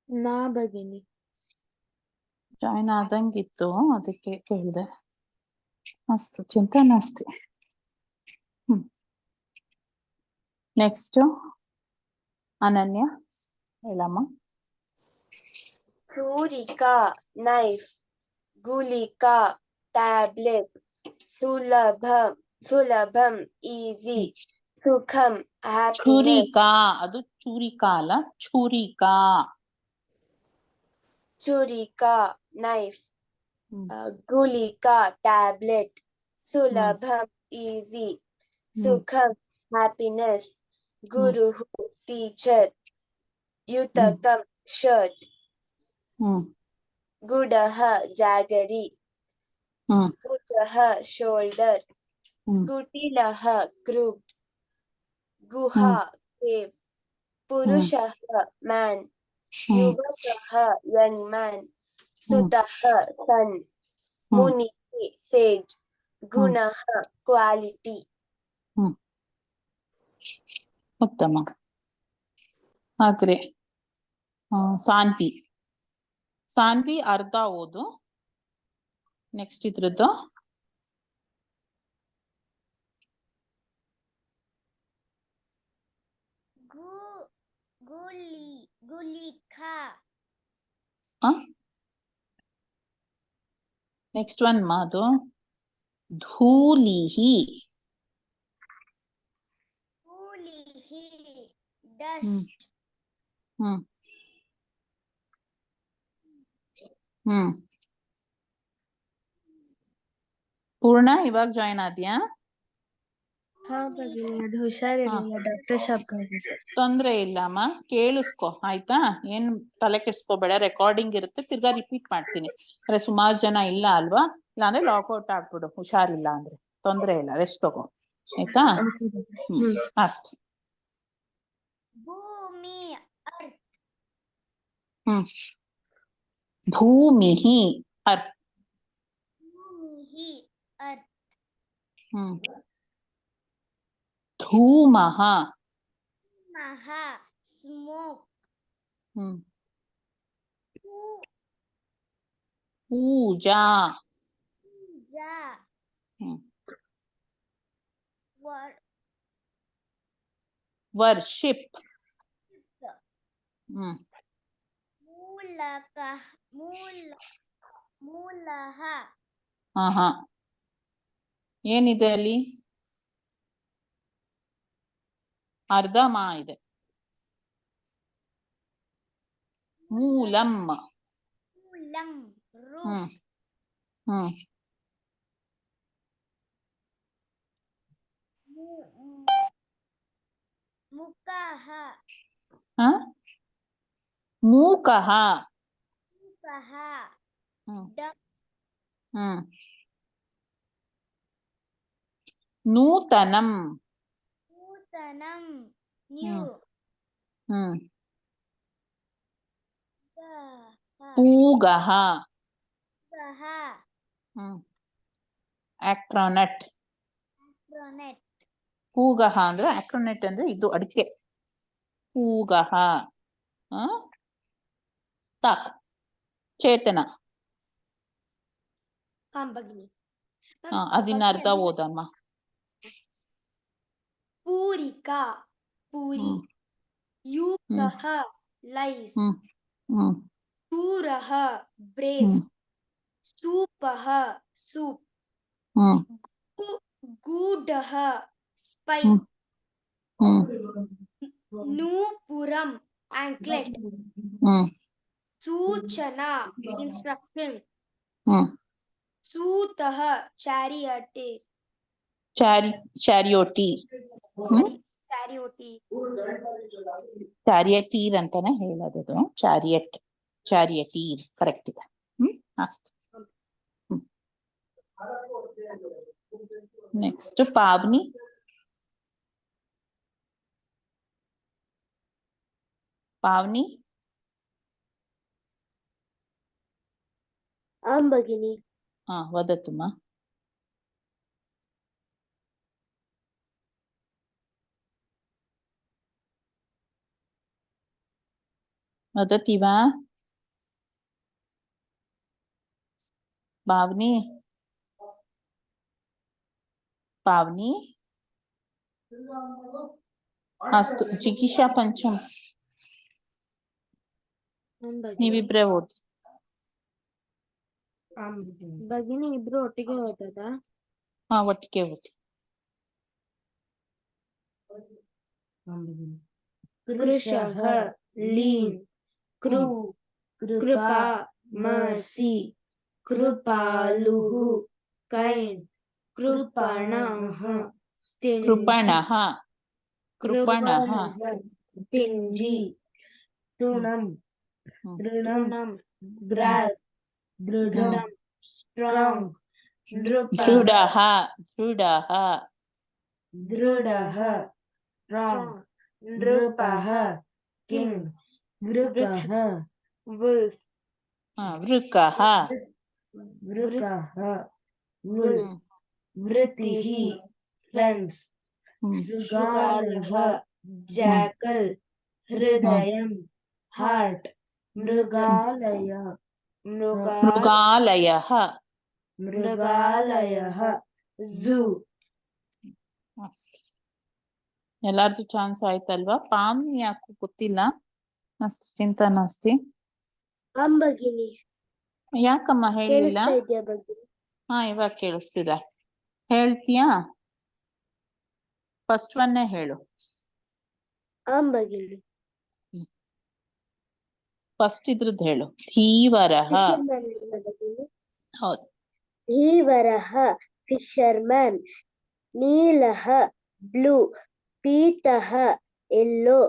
ನಾ ಭಗಿನಿ ಜಾಯಿನ್ ಆದಂಗಿತ್ತು, ಅದಕ್ಕೆ ಕೇಳಿದೆ. ಅಸ್ತು, ಚಿಂತಾ ನಾಸ್ತಿ. ನೆಕ್ಸ್ಟ್ ಅನನ್ಯ ಹೇಳಮ್ಮ. Krurika knife. Gulika tablet. Sulabham easy. Sukham happiness. ಚೂರಿಕಾ, ಅದು ಚೂರಿಕಾ ಅಲ್ಲ, ಚೂರಿಕಾ. Churika knife. Gulika tablet. Sulabham easy. Sukham happiness. Guru teacher. Yutakam shirt. ಹ್ಮ್ Gudah, jaggery. ಹ್ಮ್ Kutah, shoulder. ಹ್ಮ್ Kutilah, crooked. Guha, cave. Purushah, man. ಹ್ಮ್ Yuvakah, young man. ಹ್ಮ್ Sutah, son. ಹ್ಮ್ Muni, sage. Gunah, quality. ಹ್ಮ್ ಉತ್ತಮ. ಹಾಕ್ರಿ ಸಾನ್ವಿ. ಸಾನ್ವಿ ಅರ್ಧ ಓದು. Next ಇದ್ರದ್ದು ಗುಲಿಖಾ next one Madu ಧೂಲಿಹಿ. ಗೂಲಿಹಿ ಹ್ಮ್ dust ಹ್ಮ್ ಹ್ಮ್ ಪೂರ್ಣ ಇವಾಗ join ಆದ್ಯಾ? ಹಾ ಭಗಿನಿ, ಅದು ಹುಷಾರಿರ್ಲಿಲ್ಲ, doctor shop ಹೋಗಿದ್ದೆ. ತೊಂದ್ರೆ ಇಲ್ಲಮ್ಮ, ಕೇಳಿಸ್ಕೊ ಆಯ್ತಾ. ಏನ್ ತಲೆ ಕೆಡ್ಸ್ಕೋಬೇಡ, ರೆಕಾರ್ಡಿಂಗ್ ಇರುತ್ತೆ, ತಿರ್ಗಾ ರಿಪೀಟ್ ಮಾಡ್ತೀನಿ. ಅಂದ್ರೆ ಸುಮಾರು ಜನ ಇಲ್ಲ ಅಲ್ವಾ, ಇಲ್ಲಾಂದ್ರೆ ಲಾಕ್ಔಟ್ ಆಗ್ಬಿಡು ಹುಷಾರಿಲ್ಲ ಅಂದ್ರೆ. ತೊಂದ್ರೆ ಇಲ್ಲ, ರೆಸ್ಟ್ ತಗೋ ಆಯ್ತಾ. ಹ್ಮ್ ಅಷ್ಟೇ. ಭೂಮಿ ಅರ್ತ್ ಹ್ಮ್ ಭೂಮಿಹಿ ಅರ್ಥ. ಭೂಮಿಹಿ ಅರ್ತ್ ಹ್ಮ್ ಧೂಮಃ. ಮಹ ಸ್ಮೋಕ್ ಹ್ಮ್ ಪೂಜಾ. ಪೂಜಾ ಹ್ಮ್ ವರ್ ವರ್ಷಿಪ್. ಹ್ಮ್ ಮೂಲಕಃ ಮೂಲಃ ಹಾ ಏನಿದೆ ಅಲ್ಲಿ? ಅರ್ಧ ಮಾ ಇದೆ. ಮೂಲಂ. ಮೂಲಂ ರೂಟ್ ಹ್ಮ್ ಹ್ಮ್ ಮುಖಃ ಹ ಮೂಕಃ. ಮುಖಃ ಹ್ಮ್ ಡಕ್ ಹ್ಮ್ ನೂತನಂ. ನೂತನಂ ನ್ಯೂ ಹ್ಮ್ ಹ್ಮ್ ಗಹ ಪೂಗಃ. ಗಹ ಹ್ಮ್ ಆಕ್ರೋನೆಟ್. ಪ್ರೊನೆಟ್ ಪೂಗಃ ಅಂದ್ರೆ ಆಕ್ರೋನೆಟ್ ಅಂದ್ರೆ ಇದು ಅಡಿಕೆ. ಪೂಗಃ. ಸಾಕು. ಚೇತನ. ಹಾ ಭಗಿನಿ. ಅದಿನ್ನ ಅರ್ಧ ಓದಮ್ಮ. ಪೂರಿಕಾ ಪೂರಿ. ಹ್ಮ್ ಯೂಕಃ ಲೈಸ್. ಹ್ಮ್ ಹ್ಮ್ ಶೂರಃ ಬ್ರೇವ್. ಹ್ಮ್ ಸೂಪಃ ಸೂಪ್. ಹ್ಮ್ ಗೂಢಃ ಸ್ಪೈ. ಹ್ಮ್ ಹ್ಮ್ ನೂಪುರಂ ಆಂಕ್ಲೆಟ್. ಹ್ಮ್ ಸೂಚನಾ ಇನ್ಸ್ಟ್ರಕ್ಷನ್. ಹ್ಮ್ ಸೂತಃ ಚಾರಿಯಟೇ. ಚಾರಿಯೋಟಿ. ಹ್ಮ್ ಚಾರಿಯೋಟಿ. ಚಾರಿಯಟೀರ್ ಅಂತಾನೆ ಹೇಳೋದು. ಚಾರಿಯಟೀರ್ ಕರೆಕ್ಟ್ ಇದೆ. ಅಷ್ಟೇ. ನೆಕ್ಸ್ಟ್ ಪಾವ್ನಿ. ಪಾವ್ನಿ. ಆಂ ಭಗಿನಿ. ವದತು ಮಾ. ವದತಿ ವಾ ಪಾವ್ನಿ. ಪಾವ್ನಿ. ಅಸ್ತು ಜಿಗೀಷಾ ಪಂಚಮ್. ನೀವಿಬ್ರೇ ಓದಿ. ಭಗಿನಿ ಇಬ್ರು ಒಟ್ಟಿಗೆ ಓದದಾ? ಒಟ್ಟಿಗೆ ಓದಿ. ಕೃಶಃ ಲೀನ್. ಕೃಪಾ ಮರ್ಸಿ. ಕೃಪಾಲುಃ ಕೈಂಡ್. ಕೃಪಣಃ ಕೃಪಣಃ. ಕೃಪಣಃ. ಸ್ಟಿಂಜಿ. ತೃಣಂ Drunam, grass. Drudam, strong. Drupa, ದೃಢಃ ದೃಢಃ drudaha, strong. Drupaha, king. Vrukaha, wolf. ವೃಕಃ Vrukaha, wolf. ಹ್ಮ್. Vritihi, fence. ಹ್ಮ್. Mrugalaha, jackal. Hridayam, heart. Mrugalaya, ಮೃಗಾಲಯಃ Mrugalayah, zoo. ಎಲ್ಲಾರ್ದು ಚಾನ್ಸ್ ಆಯ್ತಲ್ವಾ? ಪಾಮ್ ಯಾಕೆ ಗೊತ್ತಿಲ್ಲ ಅಷ್ಟು ಚಿಂತ ನಾಸ್ತಿ. ಅಂಬಗಿನಿ ಯಾಕಮ್ಮ ಹೇಳಿಲ್ಲ? ಕೇಳಿಸ್ತಾ ಇದೆಯಾ ಬಗ್ಗೆ? ಹಾ, ಇವಾಗ ಕೇಳಿಸ್ತಿದೆ. ಹೇಳ್ತೀಯಾ? ಫಸ್ಟ್ ಒನ್ನೇ ಹೇಳು. ಅಂಬಗಿನಿ ಫಸ್ಟ್ ಇದ್ರದ್ದು ಹೇಳು. ಧೀವರಃ. ಹೌದು. ಧೀವರಃ, ಫಿಶರ್ಮನ್. ನೀಲಃ, ಬ್ಲೂ. ಪೀತಃ, ಯೆಲ್ಲೋ.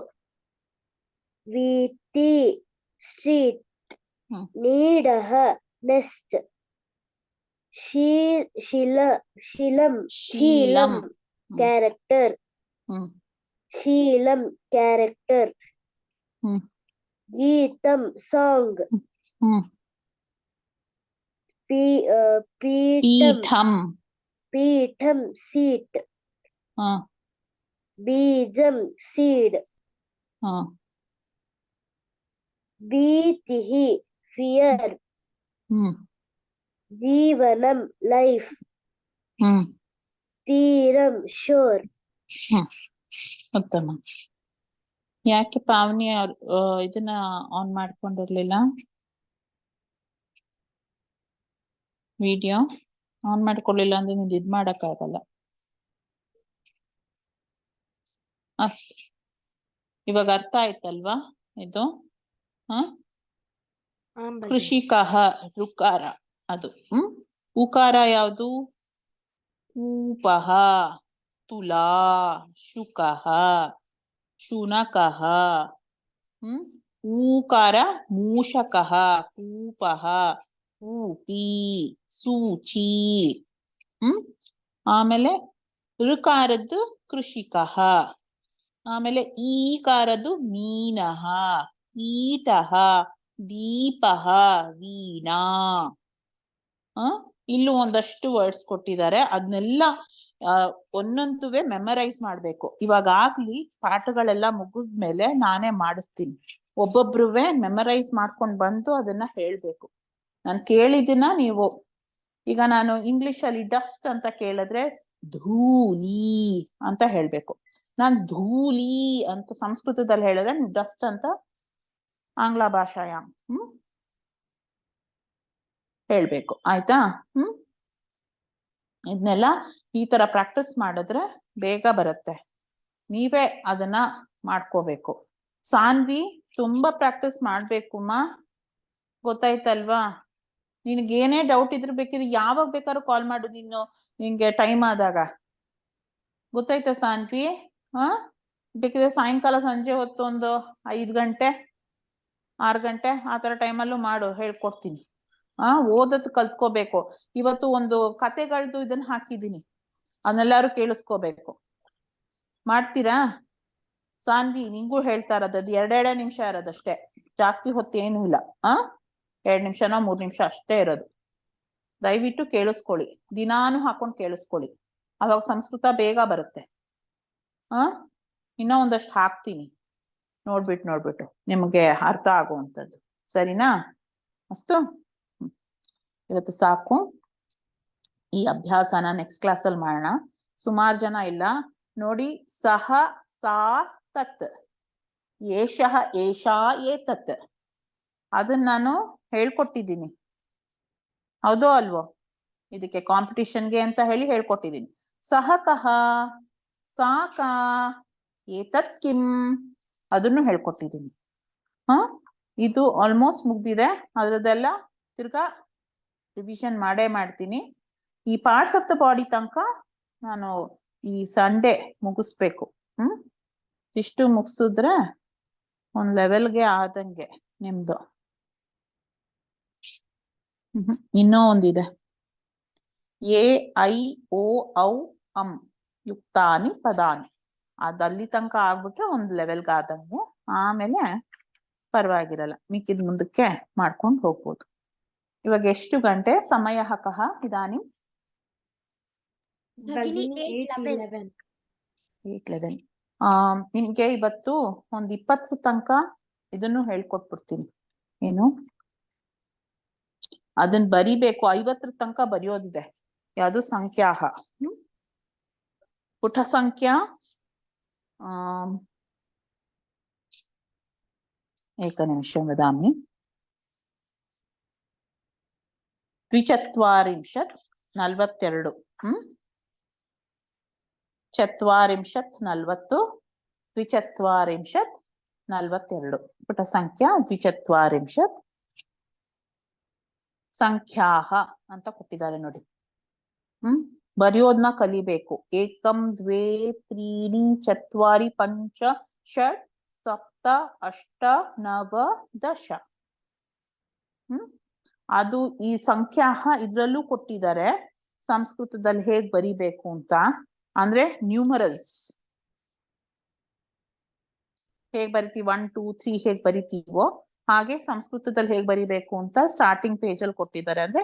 ವೀತಿ, ಸ್ಟ್ರೀಟ್. ಹ್ಮ್. ನೀಡಃ, ನೆಸ್ಟ್. ಶಿಲಂ, ಶೀಲಂ. ಕ್ಯಾರೆಕ್ಟರ್. ಹ್ಮ್. ಶೀಲಂ, ಕ್ಯಾರೆಕ್ಟರ್. ಹ್ಮ್. ಗೀತಂ, ಸಾಂಗ್. ಹ್ಮ್. ಪೀಠಂ, ಪೀಠಂ. ಸೀಟ್. ಹಾ. ಬೀಜಂ, ಸೀಡ್. ಹಾ. ಭೀತಿಃ, ಫಿಯರ್. ಹ್ಮ್. ಜೀವನಂ, ಲೈಫ್. ಹ್ಮ್. ತೀರಂ, ಶೋರ್. ಉತ್ತಮ. ಯಾಕೆ ಪಾವನಿ ಇದನ್ನ ಆನ್ ಮಾಡ್ಕೊಂಡಿರ್ಲಿಲ್ಲ? ವಿಡಿಯೋ ಆನ್ ಮಾಡ್ಕೊಳ್ಳಿಲ್ಲ ಅಂದ್ರೆ ನಿಂದು ಇದ್ ಮಾಡಕ್ಕಾಗಲ್ಲ. ಅಷ್ಟೇ. ಇವಾಗ ಅರ್ಥ ಆಯ್ತಲ್ವಾ ಇದು? ಹ ಕೃಷಿಕಃ ಋಕಾರ ಅದು. ಉಕಾರ ಯಾವುದು? ಊಪಃ, ತುಲಾ, ಶುಕಃ, ಶುನಕಃ. ಊಕಾರ ಮೂಷಕಃ, ಕೂಪಃ, ಕೂಪಿ, ಸೂಚಿ. ಆಮೇಲೆ ಋಕಾರದ್ದು ಕೃಷಿಕಃ. ಆಮೇಲೆ ಈಕಾರದ್ದು ಮೀನಃ, ಕೀಟಃ, ದೀಪಃ, ವೀಣಾ. ಇಲ್ಲೂ ಒಂದಷ್ಟು ವರ್ಡ್ಸ್ ಕೊಟ್ಟಿದ್ದಾರೆ. ಅದನ್ನೆಲ್ಲ ಒಂದೊಂದುವೆ ಮೆಮರೈಸ್ ಮಾಡ್ಬೇಕು. ಇವಾಗಾಗ್ಲಿ ಪಾಠಗಳೆಲ್ಲ ಮುಗಿದ್ಮೇಲೆ ನಾನೇ ಮಾಡಿಸ್ತೀನಿ. ಒಬ್ಬೊಬ್ರುವೆ ಮೆಮರೈಸ್ ಮಾಡ್ಕೊಂಡ್ ಬಂದು ಅದನ್ನ ಹೇಳ್ಬೇಕು. ನಾನು ಕೇಳಿದಿನ ನೀವು ಈಗ ನಾನು ಇಂಗ್ಲಿಷ್ ಅಲ್ಲಿ ಡಸ್ಟ್ ಅಂತ ಕೇಳಿದ್ರೆ ಧೂಲಿ ಅಂತ ಹೇಳ್ಬೇಕು. ನಾನ್ ಧೂಲಿ ಅಂತ ಸಂಸ್ಕೃತದಲ್ಲಿ ಹೇಳಿದ್ರೆ ನೀವು ಡಸ್ಟ್ ಅಂತ ಆಂಗ್ಲ ಭಾಷಾಯಾಮ್ ಹೇಳ್ಬೇಕು. ಆಯ್ತಾ? ಇದನ್ನೆಲ್ಲ ಈ ತರ ಪ್ರಾಕ್ಟೀಸ್ ಮಾಡಿದ್ರೆ ಬೇಗ ಬರುತ್ತೆ. ನೀವೇ ಅದನ್ನ ಮಾಡ್ಕೋಬೇಕು. ಸಾನ್ವಿ, ತುಂಬಾ ಪ್ರಾಕ್ಟೀಸ್ ಮಾಡ್ಬೇಕುಮ್ಮ, ಗೊತ್ತಾಯ್ತಲ್ವಾ? ನಿನ್ಗೇನೇ ಡೌಟ್ ಇದ್ರ ಬೇಕಿದ್ರೆ ಯಾವಾಗ ಬೇಕಾದ್ರೂ ಕಾಲ್ ಮಾಡು, ನಿನ್ಗೆ ಟೈಮ್ ಆದಾಗ. ಗೊತ್ತಾಯ್ತಾ ಸಾನ್ವಿ? ಬೇಕಿದ್ರೆ ಸಾಯಂಕಾಲ ಸಂಜೆ ಹೊತ್ತು ಒಂದು 5 ಗಂಟೆ 6 ಗಂಟೆ ಆ ತರ ಟೈಮಲ್ಲೂ ಮಾಡು, ಹೇಳ್ಕೊಡ್ತೀನಿ. ಓದೋದು ಕಲ್ತ್ಕೋಬೇಕು. ಇವತ್ತು ಒಂದು ಕತೆಗಳ್ದು ಇದನ್ನ ಹಾಕಿದೀನಿ, ಅದನ್ನೆಲ್ಲಾರು ಕೇಳಿಸ್ಕೋಬೇಕು. ಮಾಡ್ತೀರಾ? ಸಾನ್ವಿ, ನಿಂಗೂ ಹೇಳ್ತಾ ಇರೋದು ಅದು 2 ನಿಮಿಷ ಇರೋದಷ್ಟೇ, ಜಾಸ್ತಿ ಹೊತ್ತೇನು ಇಲ್ಲ. 2 ನಿಮಿಷನೋ 3 ನಿಮಿಷ ಅಷ್ಟೇ ಇರೋದು. ದಯವಿಟ್ಟು ಕೇಳಿಸ್ಕೊಳ್ಳಿ, ದಿನಾನು ಹಾಕೊಂಡು ಕೇಳಿಸ್ಕೊಳ್ಳಿ, ಅವಾಗ ಸಂಸ್ಕೃತ ಬೇಗ ಬರುತ್ತೆ. ಇನ್ನೂ ಒಂದಷ್ಟು ಹಾಕ್ತೀನಿ, ನೋಡ್ಬಿಟ್ಟು ನಿಮಗೆ ಅರ್ಥ ಆಗುವಂಥದ್ದು. ಸರಿನಾ? ಅಷ್ಟು ಇವತ್ತು ಸಾಕು. ಈ ಅಭ್ಯಾಸನ ನೆಕ್ಸ್ಟ್ ಕ್ಲಾಸಲ್ಲಿ ಮಾಡೋಣ. ಸುಮಾರು ಜನ ಇಲ್ಲ ನೋಡಿ. ಸಹ, ಸಾ, ತತ್, ಏಷಃ, ಏಷಾ, ಏತತ್ ಅದನ್ನ ನಾನು ಹೇಳ್ಕೊಟ್ಟಿದ್ದೀನಿ. ಹೌದೋ ಅಲ್ವೋ? ಇದಕ್ಕೆ ಕಾಂಪಿಟಿಷನ್ಗೆ ಅಂತ ಹೇಳಿ ಹೇಳ್ಕೊಟ್ಟಿದ್ದೀನಿ. ಸಹ ಕಹ, ಸಾ ಕಾ, ಏತತ್ ಕಿಂ ಅದನ್ನು ಹೇಳ್ಕೊಟ್ಟಿದ್ದೀನಿ. ಇದು ಆಲ್ಮೋಸ್ಟ್ ಮುಗ್ದಿದೆ. ಅದ್ರದ್ದೆಲ್ಲ ತಿರ್ಗಾ ರಿವಿಷನ್ ಮಾಡ್ತೀನಿ. ಈ ಪಾರ್ಟ್ಸ್ ಆಫ್ ದ ಬಾಡಿ ತನಕ ನಾನು ಈ ಸಂಡೇ ಮುಗಿಸ್ಬೇಕು. ಇಷ್ಟು ಮುಗಿಸಿದ್ರೆ ಒಂದ್ ಲೆವೆಲ್ಗೆ ಆದಂಗೆ. ನಿಮ್ದು ಇನ್ನೂ ಒಂದಿದೆ. ಎ ಐ ಓ ಔ ಅಂ ಯುಕ್ತಾನಿ ಪದಾನಿ. ಅಲ್ಲಿ ತನಕ ಆಗ್ಬಿಟ್ರೆ ಒಂದು ಲೆವೆಲ್ಗೆ ಆದಂಗೆ, ಆಮೇಲೆ ಪರವಾಗಿರಲ್ಲ, ಮಿಕ್ಕಿದ ಮುಂದಕ್ಕೆ ಮಾಡ್ಕೊಂಡು ಹೋಗ್ಬೋದು. ಇವಾಗ ಎಷ್ಟು ಗಂಟೆ? ಸಮಯ ಕಹ ಇದಾನಿ 8:11. 8:11. ನಿಮ್ಗೆ ಇವತ್ತು ಒಂದು 20 ತನಕ ಇದನ್ನು ಹೇಳ್ಕೊಟ್ಬಿಡ್ತೀನಿ. ಏನು ಅದನ್ನ ಬರಿಬೇಕು, 50 ತನಕ ಬರೆಯೋದಿದೆ. ಯಾವುದು? ಸಂಖ್ಯಾಹ. ಪುಟ ಸಂಖ್ಯಾ ಏಕನಿಮಿಷ ವದಾಮಿ. 42 42. 40 40 40 42. ಪುಟ ಸಂಖ್ಯಾ 42. ಸಂಖ್ಯಾಹ ಅಂತ ಕೊಟ್ಟಿದ್ದಾರೆ ನೋಡಿ. ಬರೆಯೋದನ್ನ ಕಲಿಬೇಕು. 1 2 3 4 5 6 7 8 9 10. ಅದು ಈ ಸಂಖ್ಯಾಹ ಇದ್ರಲ್ಲೂ ಕೊಟ್ಟಿದ್ದಾರೆ. ಸಂಸ್ಕೃತದಲ್ಲಿ ಹೇಗ್ ಬರಿಬೇಕು ಅಂತ ಅಂದ್ರೆ ನ್ಯೂಮರಲ್ಸ್ ಹೇಗ್ ಬರಿತೀವಿ, 1 2 3 ಹೇಗ್ ಬರಿತೀವೋ ಹಾಗೆ ಸಂಸ್ಕೃತದಲ್ಲಿ ಹೇಗ್ ಬರಿಬೇಕು ಅಂತ ಸ್ಟಾರ್ಟಿಂಗ್ ಪೇಜ್ ಅಲ್ಲಿ ಕೊಟ್ಟಿದ್ದಾರೆ. ಅಂದ್ರೆ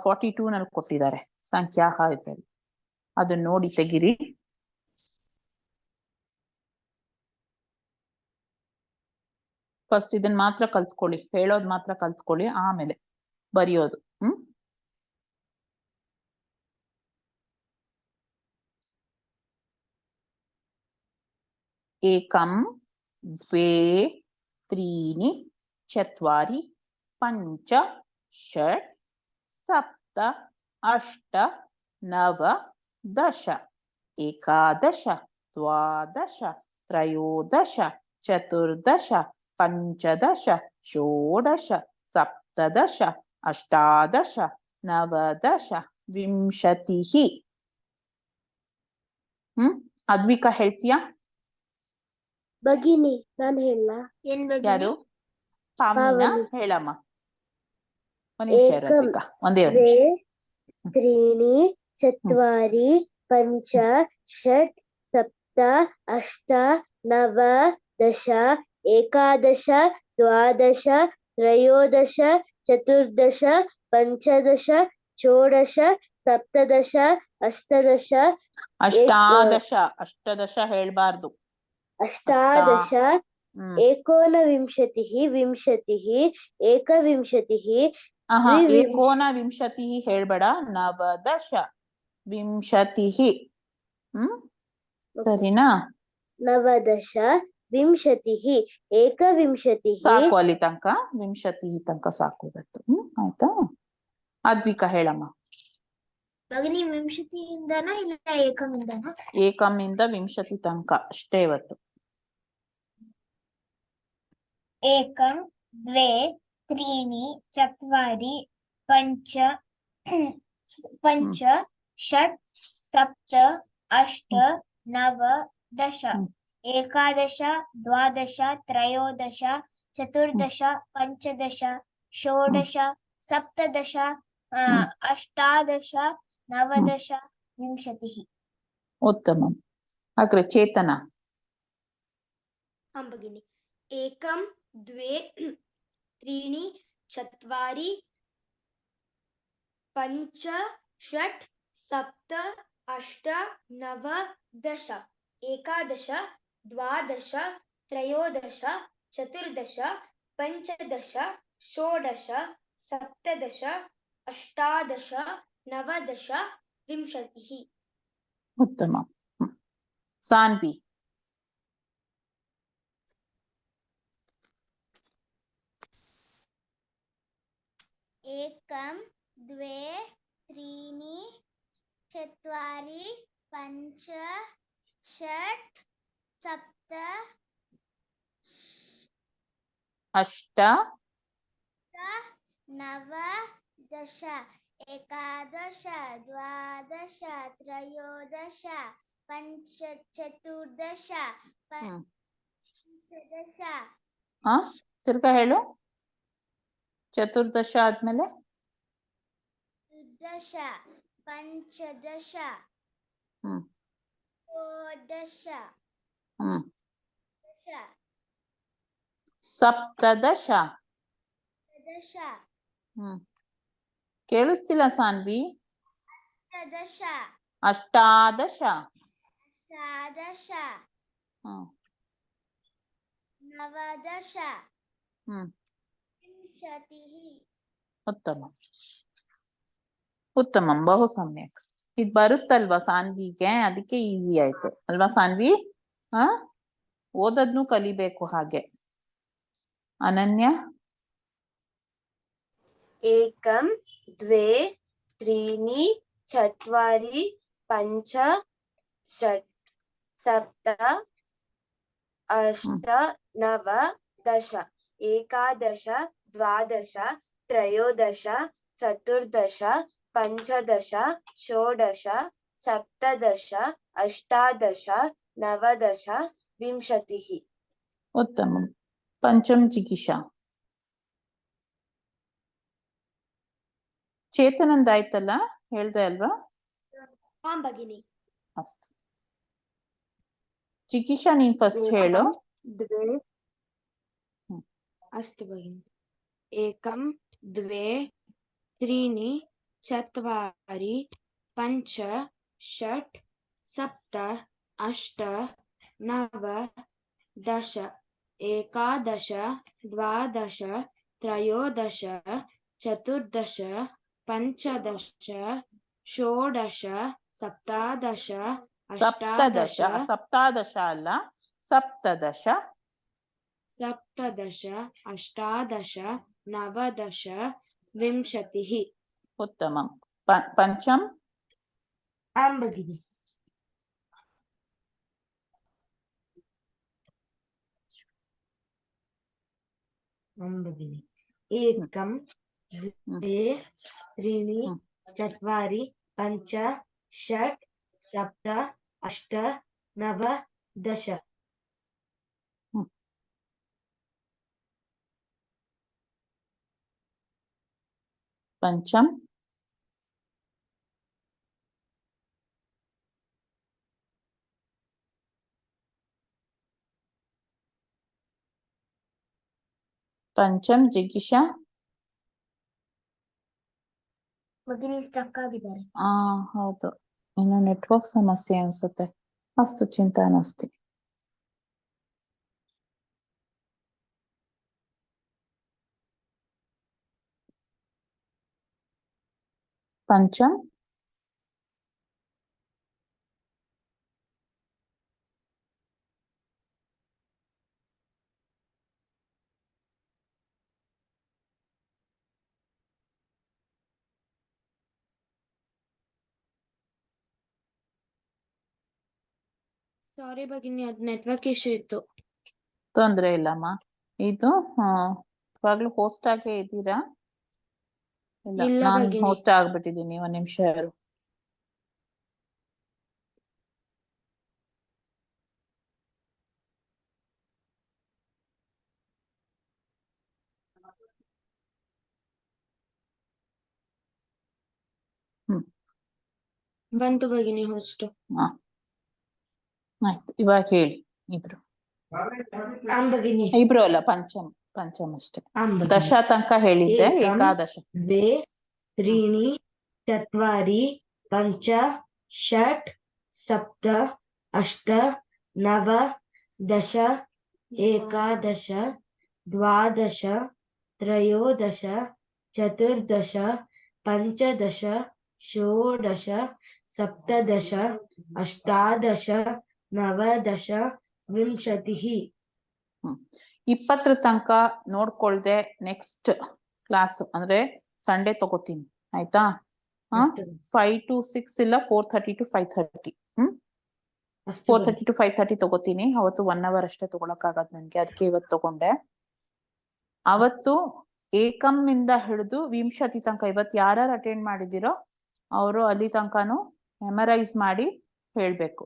42 ನಲ್ಲಿ ಕೊಟ್ಟಿದ್ದಾರೆ ಸಂಖ್ಯಾಹ ಇದ್ರಲ್ಲಿ. ಅದನ್ನ ನೋಡಿ ತೆಗಿರಿ. ಫಸ್ಟ್ ಇದನ್ನ ಮಾತ್ರ ಕಲ್ತ್ಕೊಳ್ಳಿ, ಹೇಳೋದ್ ಮಾತ್ರ ಕಲ್ತ್ಕೊಳ್ಳಿ, ಆಮೇಲೆ ಬರೆಯೋದು. ಏಕಂ ದ್ವೇ ತ್ರೀಣಿ ಚತ್ವಾರಿ ಪಂಚ ಷಟ್ ಸಪ್ತ ಅಷ್ಟ ನವ ದಶ ಏಕಾದಶ ದ್ವಾದಶ ತ್ರಯೋದಶ ಚತುರ್ದಶ ಪಂಚದಶ ಷೋಡಶ ಸಪ್ತದಶ ಅಷ್ಟಾದಶ ನವದಶ ವಿಂಶತಿಃ. ಅದ್ವಿಕಾ ಹೇಳ್ತೀಯಾ? ಭಗಿನಿ ನಾನು ಹೇಳ? ಏನ್ ಬಗ್ಗೆ? ಯಾರು? ಪಾವನಿನಾ? ಪಾವನಿ. ಹೇಳಮ್ಮ. ಒಂದ್ ನಿಮಿಷ ಇರು ಏಕಂ ಅದ್ವಿಕಾ, ಒಂದೇ ಒಂದು ದ್ವೇ ನಿಮಿಷ. ತ್ರೀಣಿ ಚತ್ವಾರಿ ಪಂಚ ಷಟ್ ಸಪ್ತ ಅಷ್ಟ ನವ ದಶ ಏಕಾದಶ ದ್ವಾದಶ ತ್ರಯೋದಶ ಚತುರ್ದಶ ಪಂಚದಶ ಷೋಡಶ ಸಪ್ತದಶ ಅಷ್ಟದಶ ಅಷ್ಟಾದಶ. ಅಷ್ಟದಶ ಹೇಳ್ಬಾರ್ದು. ಅಷ್ಟಾದಶ ಏಕೋನವಿಂಶತಿಃ ವಿಂಶತಿಃ ಏಕವಿಂಶತಿಃ ಏಕೋನವಿಂಶತಿಃ ಹೇಳ್ಬೇಡ, ನವದಶ ವಿಂಶತಿಃ. ಸರಿನಾ? ನವದಶ ವಿಂಶತಿಃ ಏಕವಿಂಶತಿಃ. ಸಾಕು ಅಲ್ಲಿ ತನಕ, ವಿಂಶತಿ ತನಕ ಸಾಕು ಇವತ್ತು. ಆಯ್ತಾ? ಅದ್ವಿಕಾ ಹೇಳಮ್ಮ. ಭಗಿನಿ ವಿಂಶತಿಯಿಂದನಾ ಇಲ್ಲ ಏಕಮಿಂದನಾ? ಏಕಮಿಂದ ವಿಂಶತಿ ತನಕ ಅಷ್ಟೇ ಇವತ್ತು. ಏಕಂ ದ್ವೇ ತ್ರೀಣಿ ಚತ್ವಾರಿ ಪಂಚ ಷಟ್ ಸಪ್ತ ಅಷ್ಟ ನವ ದಶ ಏಕಾದಶ ದ್ವಾದಶ ತ್ರಯೋದಶ ಚತುರ್ದಶ ಪಂಚದಶ ಷೋಡಶ ಸಪ್ತದಶ ಅಷ್ಟಾದಶ ನವದಶ ವಿಂಶತಿಃ. ಉತ್ತಮ. ಹಾಗ್ರೆ ಚೇತನ. ಭಗಿನಿ ಏಕಂ ದ್ವೇ ತ್ರೀಣಿ ಚತ್ವಾರಿ ಪಂಚ ಷಟ್ ಸಪ್ತ ಅಷ್ಟ ನವ ದಶ ಏಕಾದಶ ದ್ವಾದಶ ತ್ರಯೋದಶ ಚತುರ್ದಶ ಪಂಚದಶ ಷೋಡಶ ಸಪ್ತದಶ ಅಷ್ಟಾದಶ ನವದಶ ವಿಂಶತಿಃ. ಉತ್ತಮ. ಸಾನ್ವಿ. ಏಕಂ ದ್ವೇ ತ್ರೀಣಿ ಚತ್ವಾರಿ ಪಂಚ ಷಟ್ ಸಪ್ತ ಅಷ್ಟ ನವ ದಶ ಏಕಾದಶ ದ್ವಾದಶ ತ್ರಯೋದಶ ಚತುರ್ದಶ ಪಂಚದಶ ತಿರ್ಗಾ ಹೇಳು. ಚತುರ್ದಶ ಆದ್ಮೇಲೆ ದಶ ಪಂಚದಶ ಹ್ಮ್ ಷೋಡಶ ಹ್ಮ್ ದಶ ಸಪ್ತದಶ. ದಶ ಹ್ಮ್ ಕೇಳಿಸ್ತಿಲ್ಲ ಸಾನ್ವಿ. ಅಷ್ಟದಶ ಅಷ್ಟಾದಶ. ಅಷ್ಟಾದಶ ಹ್ಮ್ ನವದಶ ಹ್ಮ್ ವಿಂಶತಿಃ. ಉತ್ತಮ ಉತ್ತಮಂ, ಬಹು ಸಮ್ಯಕ್. ಇದ್ ಬರುತ್ತಲ್ವಾ ಸಾನ್ವಿಗೆ, ಅದಕ್ಕೆ ಈಸಿ ಆಯ್ತು ಅಲ್ವಾ ಸಾನ್ವಿ? ಹ ಓದದ್ನು ಕಲಿಬೇಕು ಹಾಗೆ. ಅನನ್ಯ. एकं द्वे त्रीणि चत्वारि पञ्च षट् सप्त अष्ट नव दश एकादश द्वादश त्रयोदश चतुर्दश पञ्चदश षोडश सप्तदश अष्टादश नवदश विंशतिः. ಉತ್ತಮಂ. ಪಂಚಮ್ ಜಿಗಿಷಾ. ಚೇತನಂದ್ ಆಯ್ತಲ್ಲ, ಹೇಳ್ದೆ ಅಲ್ವಾ? आं भगिनि. ಅಷ್ಟು. ಜಿಗಿಷಾ ನೀನ್ ಫಸ್ಟ್ ಹೇಳು. द्वे हम्म। अस्तु भगिनि. एकं द्वे त्रीणि चत्वारि पञ्च षट् सप्त अष्ट नव दश एकादश द्वादश त्रयोदश चतुर्दश पञ्चदश षोडश सप्तादश ಸಪ್ತದಶ. अष्टादश ಸಪ್ತಾದಶ ಅಲ್ಲ, ಸಪ್ತದಶ. सप्तदश अष्टादश नवदश विंशतिः. ಉತ್ತಮಂ. ಪಂಚಮ್. आं भगिनि. एकं द्वे त्रीणि चत्वारि पञ्च षट् सप्त अष्ट नव दश ಪಂಚಮ್. ಪಂಚಮ್ ಜಿಗಿಷಾ. ಭಗಿನಿ ಸ್ಟಕ್ ಆಗಿದ್ದಾರೆ. ಹೌದು, ಇನ್ನು ನೆಟ್ವರ್ಕ್ ಸಮಸ್ಯೆ ಅನ್ಸುತ್ತೆ. ಅಸ್ತು ಚಿಂತಾ ನಾಸ್ತಿ. ಪಂಚಮ್. ಸಾರಿ ಭಗಿನಿ, ಅದು ನೆಟ್ವರ್ಕ್ ಇಶ್ಯೂ ಇತ್ತು. ತೊಂದ್ರೆ ಇಲ್ಲಮ್ಮ. ಇದು ಇವಾಗ್ಲೂ ಹೋಸ್ಟ್ ಆಗೇ ಇದ್ದೀರಾ? ಇಲ್ಲ, ಇಲ್ಲ ನಾನ್ ಭಗಿನಿ. ಹೋಸ್ಟ್ ಆಗ್ಬಿಟ್ಟಿದ್ದೀನಿ. ಒಂದ್ ನಿಮಿಷ ಇರು. ಬಂತು ಭಗಿನಿ ಹೋಸ್ಟ್. ಆಯ್ತು, ಇವಾಗ ಹೇಳಿ ಇಬ್ರು. ಆಂ ಭಗಿನಿ. ಇಬ್ರು ಅಲ್ಲ, ಪಂಚಮ್. ಪಂಚಮ್ ಅಷ್ಟೇ. ಆಂ ಭಗಿನಿ. ದಶ ತನಕ ಹೇಳಿದ್ದೆ. ಏಕಂ ಏಕಾದಶ. द्वे त्रीणि चत्वारि पञ्च षट् सप्त अष्ट नव दश एकादश द्वादश त्रयोदश चतुर्दश पञ्चदश षोडश सप्तदश अष्टादश नवदश विंशतिः. 20 ತನಕ ನೋಡ್ಕೊಳ್ದೆ ನೆಕ್ಸ್ಟ್ ಕ್ಲಾಸ್ ಅಂದ್ರೆ ಸಂಡೇ ತಗೋತೀನಿ, ಆಯ್ತಾ? 5 to 6 ಇಲ್ಲ 4:30 to 5:30. 4:30 to 5:30 ತಗೋತೀನಿ. ಅವತ್ತು 1 hour ಅಷ್ಟೇ ತಗೊಳಕ್ಕಾಗದ್ ನನ್ಗೆ, ಅದಕ್ಕೆ ಇವತ್ತು ತಗೊಂಡೆ. ಅವತ್ತು ಏಕಂ ಇಂದ ಹಿಡಿದು ವಿಂಶತಿ ತನಕ ಇವತ್ತು ಯಾರ್ಯಾರು ಅಟೆಂಡ್ ಮಾಡಿದಿರೋ ಅವರು ಅಲ್ಲಿ ತನಕನೂ ಮೆಮರೈಸ್ ಮಾಡಿ ಹೇಳ್ಬೇಕು,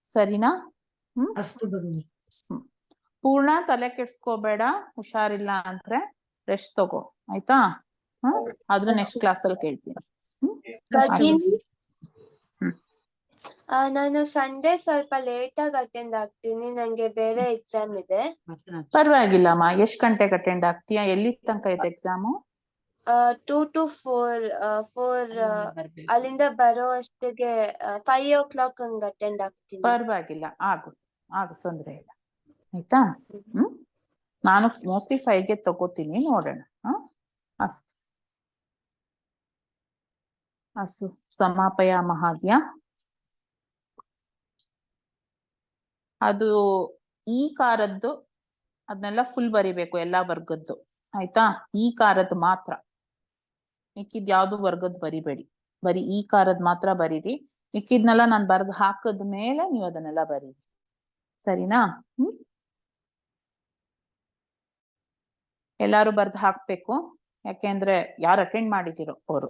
ಸರಿನಾ? ಪೂರ್ಣ ತಲೆ ಕೆಡ್ಸ್ಕೋಬೇಡ, ಹುಷಾರಿಲ್ಲ ಅಂದ್ರೆ ರೆಸ್ಟ್ ತಗೋ, ಆಯ್ತಾ? ಆದ್ರೆ ನೆಕ್ಸ್ಟ್ ಕ್ಲಾಸಲ್ಲಿ ಕೇಳ್ತೀನಿ. ಭಗಿನಿ, ಹ್ಮ್. ನಾನು ಸಂಡೇ ಸ್ವಲ್ಪ ಲೇಟ್ ಆಗಿ ಅಟೆಂಡ್ ಆಗ್ತೀನಿ, ನಂಗೆ ಬೇರೆ ಎಕ್ಸಾಮ್ ಇದೆ. ಪರವಾಗಿಲ್ಲಮ್ಮ, ಎಷ್ಟ್ ಗಂಟೆಗೆ ಅಟೆಂಡ್ ಆಗ್ತೀಯಾ? ಎಲ್ಲಿ ತನಕ ಇದೆ ಎಕ್ಸಾಮು? 2 to 4 ಅಲ್ಲಿಂದ ಬರೋ ಅಷ್ಟಿಗೆ 5 o'clock ಹಂಗ ಅಟೆಂಡ್ ಆಗ್ತೀನಿ. ಪರವಾಗಿಲ್ಲ, ಆಗು ತೊಂದ್ರೆ ಇಲ್ಲ, ಆಯ್ತಾ? ನಾನು ಮೋಸ್ಟ್ಲಿ 5ಗೆ ತಗೋತೀನಿ, ನೋಡೋಣ. ಅಸ್ತು ಸಮಾಪಯ ಮಹಾದ್ಯ. ಅದು ಈ ಕಾರದ್ದು ಅದನ್ನೆಲ್ಲ ಫುಲ್ ಬರಿಬೇಕು, ಎಲ್ಲಾ ವರ್ಗದ್ದು, ಆಯ್ತಾ? ಈ ಕಾರದ್ದು ಮಾತ್ರ, ಮಿಕ್ಕಿದ್ ಯಾವ್ದು ವರ್ಗದ್ದು ಬರಿಬೇಡಿ, ಬರೀ ಈ ಕಾರದ್ ಮಾತ್ರ ಬರೀರಿ. ಮಿಕ್ಕಿದ್ನೆಲ್ಲ ನಾನು ಬರೆದು ಹಾಕದ ಮೇಲೆ ನೀವು ಅದನ್ನೆಲ್ಲ ಬರೀರಿ, ಸರಿನಾ? ಎಲ್ಲಾರು ಬರ್ದು ಹಾಕ್ಬೇಕು, ಯಾಕೆಂದ್ರೆ ಯಾರು ಅಟೆಂಡ್ ಮಾಡಿದಿರೋ ಅವರು.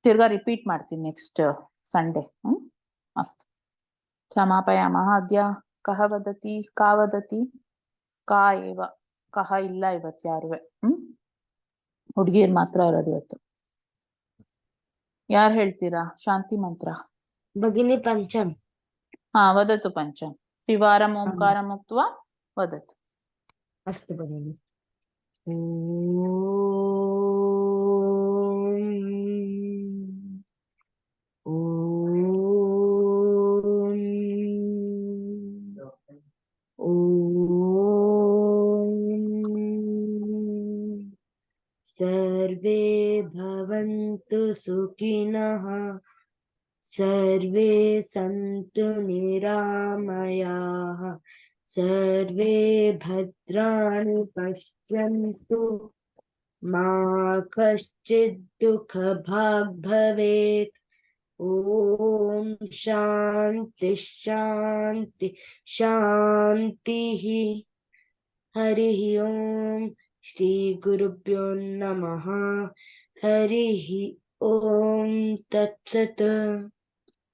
ತಿರ್ಗಾ ರಿಪೀಟ್ ಮಾಡ್ತೀನಿ ನೆಕ್ಸ್ಟ್ ಸಂಡೇ. ಅಸ್ತು ಕ್ಷಮಾಪಯ ಮಹಾದ್ಯ. ಕಹ ವದತಿ ಕಾ ವದತಿ ಕಾ ಏವ. ಕಹ ಇಲ್ಲ ಇವತ್ತು ಯಾರುವೆ, ಹುಡುಗಿಯರ್ ಮಾತ್ರ ಇರೋದು ಇವತ್ತು. ಯಾರು ಹೇಳ್ತೀರಾ ಶಾಂತಿ ಮಂತ್ರ? ಭಗಿನಿ ಪಂಚಮ್. ವದತು ಪಂಚಮ್. ತ್ರಿವಾರಂ ಓಂಕಾರಂ ಉಕ್ತ್ವಾ ವದತು. ಅಸ್ತು ಭಗಿನಿ. सर्वे भवन्तु सुखिनः, सर्वे सन्तु निरामयाः, सर्वे भद्राणि पश्यन्तु, मा कश्चित् दुःखभाग् भवेत्. ॐ शान्ति शान्ति शान्तिः. हरिः ओम्. ಶ್ರೀ ಗುರುಭ್ಯೋ ನಮಃ. ಹರಿಃ ಓಂ ತತ್ಸತ್.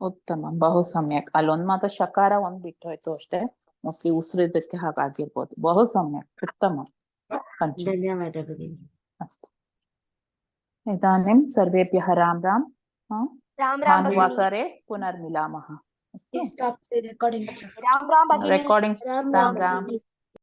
ಉತ್ತಮ, ಬಹು ಸಮ್ಯಕ್. ಅಲ್ಲೊಂದ್ ಮಾತ್ರ ಶಕಾರ ಒಂದ್ ಬಿಟ್ಟು ಹೋಯ್ತು ಅಷ್ಟೇ, ಮೋಸ್ಟ್ಲಿ ಉಸಿರಿದ್ದಕ್ಕೆ ಹಾಗಾಗಿರ್ಬೋದು. ಬಹು ಸಮ್ಯಕ್, ಉತ್ತಮ. ಧನ್ಯವಾದ ಭಗಿನಿ. ಅಸ್ತು. ಇದಾನಿಂ ಸರ್ವೇಭ್ಯಃ ರಾಮ್ ರಾಮ್. ಭಾನುವಾಸರೆ ಪುನರ್ಮಿಲಾಮಃ. ಅಸ್ತು. ರಾಮ್ ರಾಮ್ ಭಗಿನಿ. ರೆಕಾರ್ಡಿಂಗ್ ರಾಮ್ ರಾಮ್.